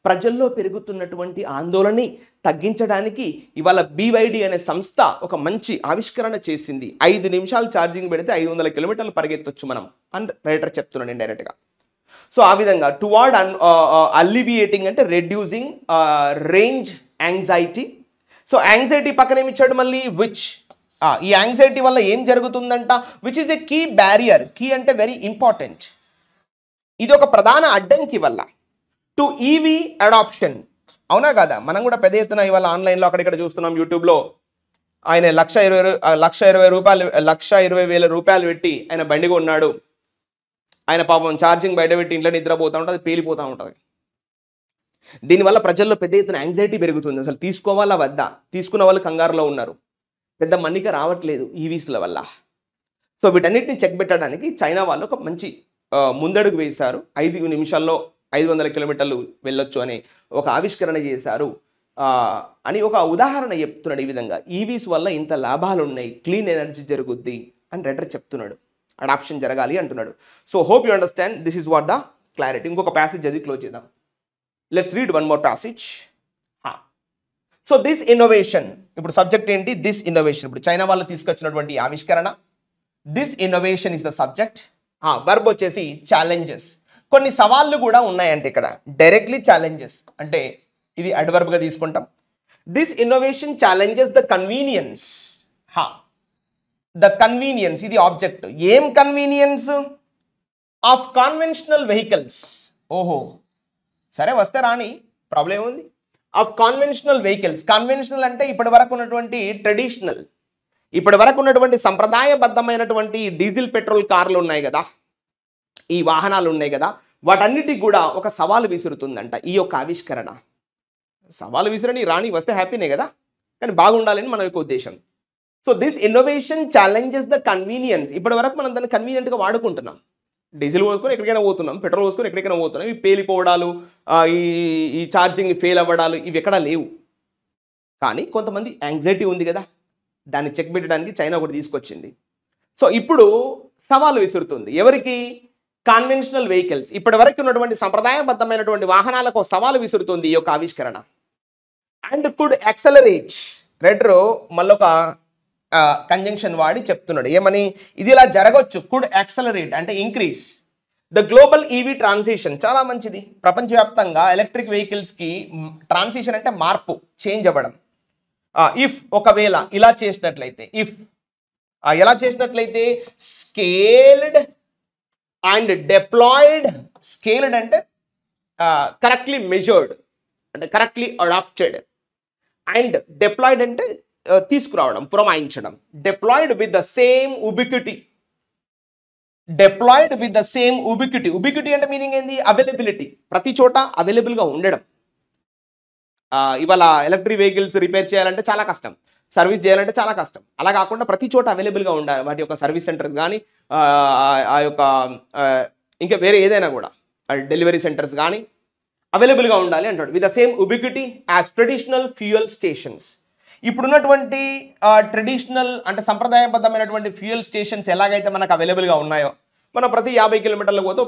[SPEAKER 1] ప్రజల్లో పెరుగుతున్నటువంటి ఆందోళనని తగ్గించడానికి ఇవాళ BYD అనే సంస్థ ఒక మంచి ఆవిష్కరణ చేసింది. 5 నిమిషాలు ఛార్జింగ్ పెడితే 500 కిలోమీటర్లు పరిగెత్తొచ్చు మనం అని రైటర్ చెప్తున్నాడు ఇండైరెక్ట్గా. సో ఆ విధంగా టువార్డ్ అలివియేటింగ్ అంటే reducing range anxiety. So anxiety పక్కన ఏమి ఇచ్చాడు మళ్ళీ? విచ్. ఈ యాంగ్జైటీ వల్ల ఏం జరుగుతుందంట? Which is a key barrier. Key అంటే వెరీ ఇంపార్టెంట్. ఇది ఒక ప్రధాన అడ్డంకి వల్ల టు EV అడాప్షన్. అవునా కదా? మనం కూడా పెద్ద ఎత్తున ఇవాళ ఆన్లైన్లో అక్కడిక్కడ చూస్తున్నాం. యూట్యూబ్లో ఆయన 1,20,000 రూపాయలు పెట్టి ఆయన బండి కొన్నాడు. ఆయన పాపం ఛార్జింగ్ బయట పెట్టి ఇంట్లో నిద్రపోతూ ఉంటుంది, పేలిపోతూ ఉంటుంది. దీనివల్ల ప్రజల్లో పెద్ద ఎత్తున యాంగ్జైటీ పెరుగుతుంది. అసలు తీసుకోవాలా వద్దా? తీసుకున్న వాళ్ళు కంగారులో ఉన్నారు, పెద్ద మన్నిక రావట్లేదు ఈవీస్ల వల్ల. సో వీటన్నిటిని చెక్ పెట్టడానికి చైనా వాళ్ళు ఒక మంచి ముందడుగు వేశారు. 5 నిమిషాల్లో 500 కిలోమీటర్లు వెళ్ళొచ్చు అని ఒక ఆవిష్కరణ చేశారు అని ఒక ఉదాహరణ చెప్తున్నాడు. ఈ విధంగా ఈవీస్ వల్ల ఇంత లాభాలు ఉన్నాయి, క్లీన్ ఎనర్జీ జరుగుద్ది అని రైటర్ చెప్తున్నాడు. అడాప్షన్ జరగాలి అంటున్నాడు. So hope you understand this is what the clarity. ఇంకొక ప్యాసేజ్ చదివి క్లోజ్ చేద్దాం. Let's read one more passage. So this innovation, ఇప్పుడు సబ్జెక్ట్ ఏంటి? This innovation. ఇప్పుడు చైనా వాళ్ళు తీసుకొచ్చినటువంటి ఆవిష్కరణ, this innovation is the subject. Verb వచ్చేసి ఛాలెంజెస్. కొన్ని సవాళ్ళు కూడా ఉన్నాయంటే ఇక్కడ. డైరెక్ట్లీ ఛాలెంజెస్ అంటే ఇది అడ్వర్బ్గా తీసుకుంటాం. This innovation challenges the convenience. The convenience ఇది ఆబ్జెక్ట్. ఏం కన్వీనియన్స్? Of conventional vehicles. ఓహో సరే వస్తే రాని, ప్రాబ్లం ఉంది. Of conventional vehicles. కన్వెన్షనల్ అంటే ఇప్పటి వరకు ఉన్నటువంటి ట్రెడిషనల్, ఇప్పటి వరకు ఉన్నటువంటి సంప్రదాయబద్ధమైనటువంటి డీజిల్ పెట్రోల్ కార్లు ఉన్నాయి కదా, ఈ వాహనాలు ఉన్నాయి కదా, వాటన్నిటికి కూడా ఒక సవాలు విసురుతుందంట ఈ యొక్క ఆవిష్కరణ. సవాలు విసురని రాని, వస్తే హ్యాపీనే కదా, కానీ బాగుండాలని మన యొక్క ఉద్దేశం. So this innovation challenges the convenience. ఇప్పటి వరకు మనం దాన్ని కన్వీనియంట్గా వాడుకుంటున్నాం. డీజిల్ పోసుకొని ఎక్కడికైనా పోతున్నాం, పెట్రోల్ పోసుకొని ఎక్కడికైనా పోతున్నాం. ఇవి పేలిపోవడాలు, ఈ ఛార్జింగ్ ఫెయిల్ అవ్వడాలు ఇవి ఎక్కడా లేవు. కానీ కొంతమంది యాంగ్జైటీ ఉంది కదా, దాన్ని చెక్ పెట్టడానికి చైనా ఒకటి తీసుకొచ్చింది. సో ఇప్పుడు సవాలు విసురుతుంది ఎవరికి? Conventional vehicles. ఇప్పటి వరకు ఉన్నటువంటి సంప్రదాయబద్ధమైనటువంటి వాహనాలకు సవాలు విసురుతుంది ఈ యొక్క ఆవిష్కరణ. And could accelerate. రెడ్రో మళ్ళొక కంజంక్షన్ వాడి చెప్తున్నాడు ఏమని? ఇది ఇలా జరగవచ్చు. కుడ్ యాక్సలరేట్ అంటే increase the global EV transition. చాలా మంచిది. ప్రపంచవ్యాప్తంగా ఎలక్ట్రిక్ వెహికల్స్కి ట్రాన్సిషన్ అంటే మార్పు, చేంజ్ అవ్వడం. ఇఫ్ ఒకవేళ ఇలా చేసినట్లయితే, ఇఫ్ ఎలా చేసినట్లయితే స్కేల్డ్ అండ్ డిప్లాయిడ్. స్కేల్డ్ అంటే కరెక్ట్లీ మెజర్డ్ అంటే కరెక్ట్లీ అడాప్టెడ్, అండ్ డిప్లాయిడ్ అంటే తీసుకురావడం, పురమాయించడం. Deployed with the same ubiquity. Deployed with the same ubiquity. Ubiquity అంటే మీనింగ్ ఏంది? అవైలబిలిటీ, ప్రతి చోట అవైలబుల్గా ఉండడం. ఇవాళ ఎలక్ట్రిక్ వెహికల్స్ రిపేర్ చేయాలంటే చాలా కష్టం, సర్వీస్ చేయాలంటే చాలా కష్టం. అలా కాకుండా ప్రతి చోట అవైలబుల్గా ఉండాలి. వాటి యొక్క సర్వీస్ సెంటర్స్ కానీ, ఆ యొక్క ఇంకా వేరే ఏదైనా కూడా డెలివరీ సెంటర్స్ కానీ అవైలబుల్గా ఉండాలి అంటాడు. With the same ubiquity as traditional fuel stations. ఇప్పుడున్నటువంటి ట్రెడిషనల్ అంటే సంప్రదాయబద్ధమైనటువంటి ఫ్యూయల్ స్టేషన్స్ ఎలాగైతే మనకు అవైలబుల్గా ఉన్నాయో, మనం ప్రతి 50 కిలోమీటర్లకు పోతే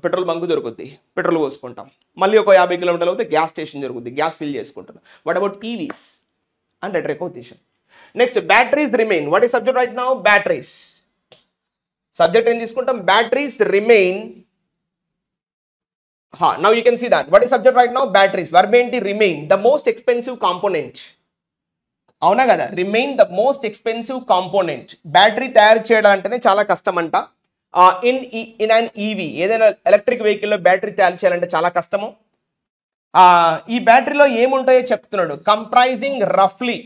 [SPEAKER 1] పెట్రోల్ బంకు దొరుకుద్ది, పెట్రోల్ పోసుకుంటాం. మళ్ళీ ఒక 50 కిలోమీటర్లు పోతే గ్యాస్ స్టేషన్ దొరుకుద్ది, గ్యాస్ ఫిల్ చేసుకుంటాం. వాట్ అబౌట్ ఈవీస్ అంటే ఎక్కువ ఉద్దేశం. Next batteries remain. What is subject right now? Batteries. Subject ఏం తీసుకుంటాం? Batteries remain. Now you can see that. What is subject right now? Batteries. Verb ఏంటి? Remain. The most expensive component. అవునా కదా, remain the most expensive component. Battery తయారు చేయడం అంటేనే చాలా కష్టం అంట. ఇన్ అన్ ఈవీ, ఏదైనా ఎలక్ట్రిక్ వెహికల్లో బ్యాటరీ తయారు చేయాలంటే చాలా కష్టము. ఈ బ్యాటరీలో ఏముంటాయో చెప్తున్నాడు. కంప్రైజింగ్ రఫ్లీ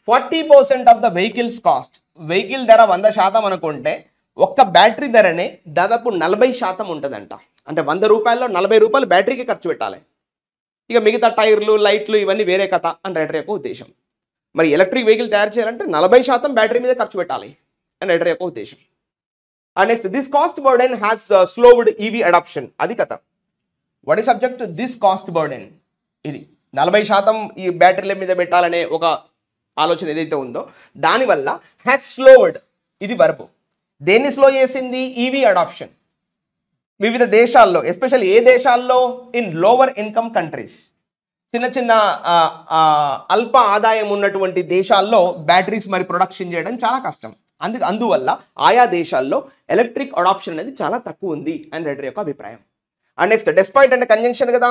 [SPEAKER 1] 40% of the vehicle's cost. Vehicle ధర 100% అనుకుంటే ఒక్క బ్యాటరీ ధరనే దాదాపు 40% ఉంటుందంట. అంటే 100 రూపాయల్లో 40 రూపాయలు బ్యాటరీకి ఖర్చు పెట్టాలి. ఇక మిగతా టైర్లు, లైట్లు ఇవన్నీ వేరే కథ అని రైటర్ యొక్క ఉద్దేశం. మరి ఎలక్ట్రిక్ వెహికల్ తయారు చేయాలంటే 40% బ్యాటరీ మీద ఖర్చు పెట్టాలి అని రైటర్ యొక్క ఉద్దేశం. Next, this cost burden has slowed EV adoption. అది కథ. What is subject? This cost burden. ఇది 40% ఈ బ్యాటరీల మీద పెట్టాలనే ఒక ఆలోచన ఏదైతే ఉందో దానివల్ల హ్యాస్ స్లోవ్డ్, ఇది వర్బ్. దేన్ని స్లో చేసింది? EV adoption. వివిధ దేశాల్లో, ఎస్పెషల్లీ ఏ దేశాల్లో? ఇన్ లోవర్ ఇన్కమ్ కంట్రీస్, చిన్న అల్ప ఆదాయం ఉన్నటువంటి దేశాల్లో బ్యాటరీస్ మరి ప్రొడక్షన్ చేయడం చాలా కష్టం. అందువల్ల ఆయా దేశాల్లో ఎలక్ట్రిక్ అడాప్షన్ అనేది చాలా తక్కువ ఉంది అని రైటర్ యొక్క అభిప్రాయం. అండ్ నెక్స్ట్, డెస్పైట్ అంటే కంజంక్షన్ కదా.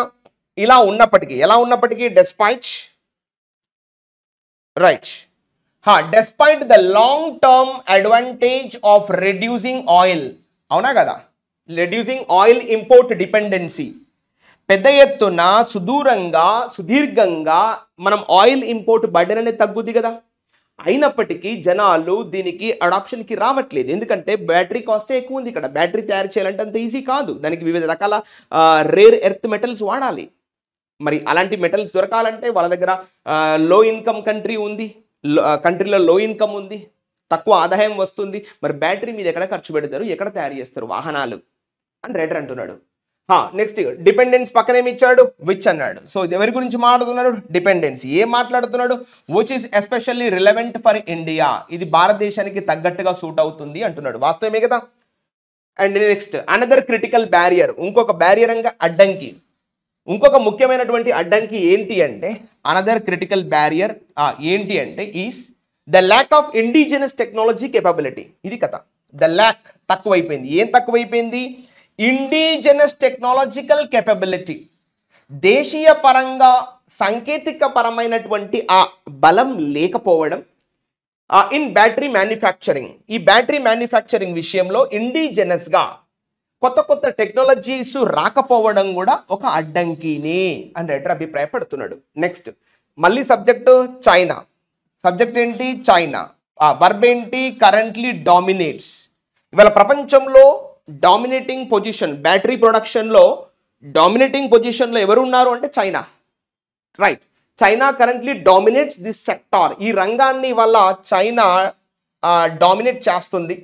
[SPEAKER 1] ఇలా ఉన్నప్పటికీ, ఎలా ఉన్నప్పటికీ, despite, right, despite the long term advantage of reducing oil. అవునా కదా, రెడ్యూసింగ్ ఆయిల్ ఇంపోర్ట్ డిపెండెన్సీ. పెద్ద ఎత్తున సుదీర్ఘంగా మనం ఆయిల్ ఇంపోర్ట్ బర్డెన్ అనేది తగ్గుద్ది కదా. అయినప్పటికీ జనాలు దీనికి అడాప్షన్కి రావట్లేదు. ఎందుకంటే బ్యాటరీ కాస్టే ఎక్కువ ఉంది. ఇక్కడ బ్యాటరీ తయారు చేయాలంటే అంత ఈజీ కాదు. దానికి వివిధ రకాల రేర్ ఎర్త్ మెటల్స్ వాడాలి. మరి అలాంటి మెటల్స్ దొరకాలంటే వాళ్ళ దగ్గర లో ఇన్కమ్ కంట్రీ ఉంది, కంట్రీలో లో ఇన్కమ్ ఉంది, తక్కువ ఆదాయం వస్తుంది. మరి బ్యాటరీ మీద ఎక్కడ ఖర్చు పెడతారు, ఎక్కడ తయారు చేస్తారు? వాహనాలు అని రైటర్ అంటున్నాడు. నెక్స్ట్, డిపెండెన్స్ పక్కనేమి ఇచ్చాడు? విచ్ అన్నాడు. సో ఎవరి గురించి మాట్లాడుతున్నాడు? డిపెండెన్సీ. ఏం మాట్లాడుతున్నాడు? Which is especially relevant for India. ఇది భారతదేశానికి తగ్గట్టుగా సూట్ అవుతుంది అంటున్నాడు. వాస్తవమే కదా. And next, another critical barrier, ఇంకొక బ్యారియర్ అంగా అడ్డంకి, ఇంకొక ముఖ్యమైనటువంటి అడ్డంకి ఏంటి అంటే, అనదర్ క్రిటికల్ బ్యారియర్ ఏంటి అంటే is the lack of indigenous technology capability. ఇది కథ. ద ల్యాక్, తక్కువైపోయింది. ఏం తక్కువైపోయింది? Indigenous technological capability. దేశీయ పరంగా సాంకేతిక పరమైనటువంటి ఆ బలం లేకపోవడం ఇన్ బ్యాటరీ మ్యానుఫ్యాక్చరింగ్. ఈ బ్యాటరీ మ్యానుఫ్యాక్చరింగ్ విషయంలో ఇండిజినస్గా కొత్త టెక్నాలజీస్ రాకపోవడం కూడా ఒక అడ్డంకినే అని రైటర్ అభిప్రాయపడుతున్నాడు. నెక్స్ట్, మళ్ళీ సబ్జెక్టు చైనా. సబ్జెక్ట్ ఏంటి? చైనా. వర్బ్ ఏంటి? Currently dominates. ఇవాళ ప్రపంచంలో డామినేటింగ్ పొజిషన్, బ్యాటరీ ప్రొడక్షన్లో డామినేటింగ్ పొజిషన్లో ఎవరు ఉన్నారు అంటే China. Right, China currently dominates this sector. ఈ రంగాన్ని వల్ల చైనా డామినేట్ చేస్తుంది.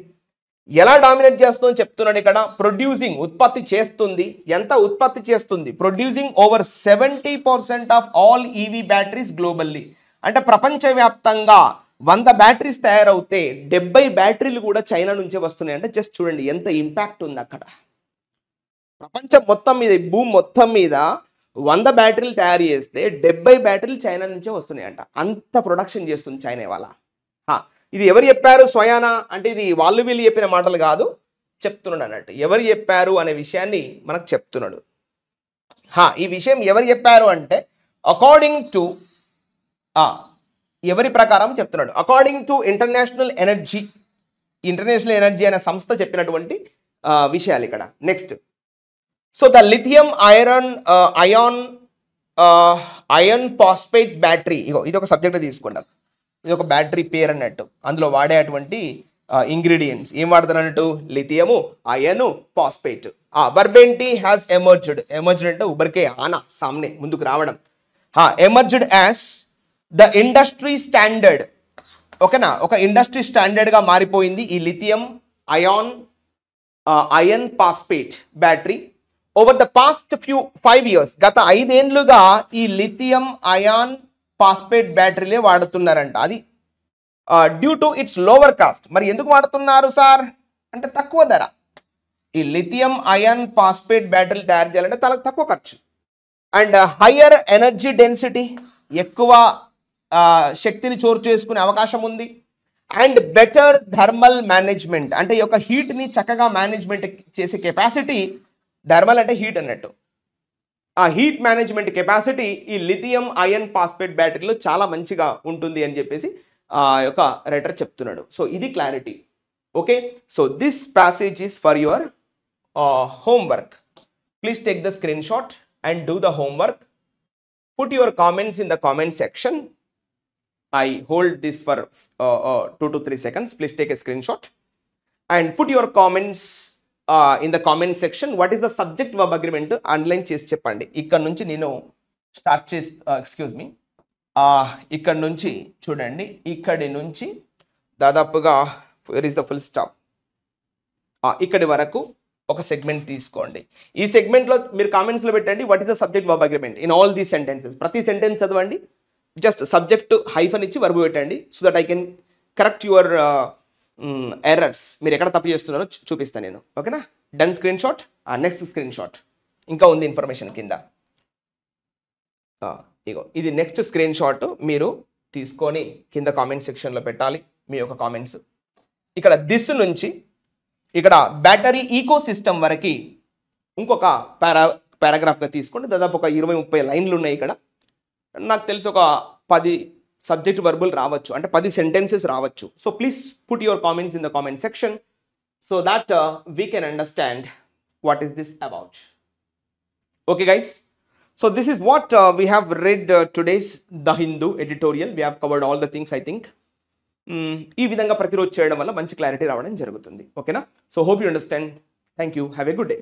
[SPEAKER 1] ఎలా డామినేట్ చేస్తుందని చెప్తున్నాడు ఇక్కడ. ప్రొడ్యూసింగ్, ఉత్పత్తి చేస్తుంది. ఎంత ఉత్పత్తి చేస్తుంది? Producing over 70% of all EV batteries globally. అంటే ప్రపంచవ్యాప్తంగా 100 బ్యాటరీస్ తయారవుతే 70 బ్యాటరీలు కూడా చైనా నుంచే వస్తున్నాయి. అంటే జస్ట్ చూడండి ఎంత ఇంపాక్ట్ ఉంది అక్కడ. ప్రపంచం మొత్తం మీద, భూమి మొత్తం మీద 100 బ్యాటరీలు తయారు చేస్తే 70 బ్యాటరీలు చైనా నుంచే వస్తున్నాయంట. అంత ప్రొడక్షన్ చేస్తుంది చైనా ఇవాళ. ఇది ఎవరు చెప్పారు స్వయానా అంటే? ఇది వాళ్ళు వీళ్ళు చెప్పిన మాటలు కాదు, చెప్తున్నాడు అన్నట్టు. ఎవరు చెప్పారు అనే విషయాన్ని మనకు చెప్తున్నాడు. ఈ విషయం ఎవరు చెప్పారు అంటే అకార్డింగ్ టు, ఎవరి ప్రకారం చెప్తున్నాడు? అకార్డింగ్ టు ఇంటర్నేషనల్ ఎనర్జీ అనే సంస్థ చెప్పినటువంటి విషయాలు ఇక్కడ. Next, so the lithium ion phosphate battery. ఇది ఒక సబ్జెక్ట్ తీసుకుంటాం. ఇది ఒక బ్యాటరీ పేరు అన్నట్టు. అందులో వాడేటువంటి ఇంగ్రీడియంట్స్ ఏం వాడతారు అన్నట్టు? Lithium, ion, phosphate. వర్బ్ ఏంటి? Has emerged. ఎమర్జ్డ్ అంటే ఉబర్కే ఆనా, సామ్నే, ముందుకు రావడం. Emerged as the industry standard. ఓకేనా, ఒక ఇండస్ట్రీ స్టాండర్డ్గా మారిపోయింది ఈ lithium ion phosphate battery. Over the past 5 years, గత 5 ఏళ్లుగా ఈ లిథియం అయాన్ ఫాస్ఫేట్ బ్యాటరీలే వాడుతున్నారంట. అది due to its lower cost. మరి ఎందుకు వాడుతున్నారు సార్ అంటే తక్కువ ధర. ఈ లిథియం అయాన్ ఫాస్ఫేట్ బ్యాటరీలు తయారు చేయాలంటే తక్కువ ఖర్చు. అండ్ హయ్యర్ ఎనర్జీ డెన్సిటీ, ఎక్కువ శక్తిని చోటు చేసుకునే అవకాశం ఉంది. అండ్ బెటర్ థర్మల్ మేనేజ్మెంట్, అంటే ఈ యొక్క హీట్ని చక్కగా మేనేజ్మెంట్ చేసే కెపాసిటీ, థర్మల్ అంటే హీట్ అన్నట్టు, ఆ హీట్ మేనేజ్మెంట్ కెపాసిటీ ఈ లిథియం ఐరన్ ఫాస్ఫేట్ బ్యాటరీలో చాలా మంచిగా ఉంటుంది అని చెప్పేసి ఆ యొక్క రైటర్ చెప్తున్నాడు. సో ఇది clarity. Okay, so this passage is for your homework. Please take the screenshot and do the homework. Put your comments in the comment section. I hold this for 2 to 3 seconds. Please take a screenshot and put your comments in the comment section. What is the subject verb agreement? Underline చేసి చెప్పండి. ఇక్కడ నుంచి నేను start చేసి excuse me, ఇక్కడ నుంచి చూడండి, ఇక్కడి నుంచి దాదాపుగా where is the full stop, ఇక్కడి వరకు ఒక సెగ్మెంట్ తీసుకోండి. ఈ సెగ్మెంట్లో మీరు కామెంట్స్లో పెట్టండి what is the subject verb agreement in all these sentences. ప్రతి సెంటెన్స్ చదవండి, జస్ట్ సబ్జెక్ట్ హైఫన్ ఇచ్చి వర్బ్ పెట్టండి, so that I can correct your errors. మీరు ఎక్కడ తప్పు చేస్తున్నారో చూపిస్తాను నేను. ఓకేనా? Done screen shot. Next screen shot ఇంకా ఉంది ఇన్ఫర్మేషన్ కింద. ఇగో ఇది నెక్స్ట్ స్క్రీన్ షాట్ మీరు తీసుకొని కింద కామెంట్ సెక్షన్లో పెట్టాలి మీ యొక్క కామెంట్స్. ఇక్కడ దిస్ నుంచి ఇక్కడ బ్యాటరీ ఈకో సిస్టమ్ వరకు ఇంకొక పారాగ్రాఫ్గా తీసుకోండి. దాదాపు ఒక 20-30 లైన్లు ఉన్నాయి ఇక్కడ. నాకు తెలిసి ఒక 10 సబ్జెక్ట్ వర్బులు రావచ్చు, అంటే 10 సెంటెన్సెస్ రావచ్చు. So please put your comments in the comment section so that we can understand what is this about. Okay guys, so this is what we have read today's The Hindu editorial. We have covered all the things I think. ఈ విధంగా ప్రతిరోజు చేయడం వల్ల మంచి clarity రావడం జరుగుతుంది. ఓకేనా? So hope you understand. Thank you. Have a good day.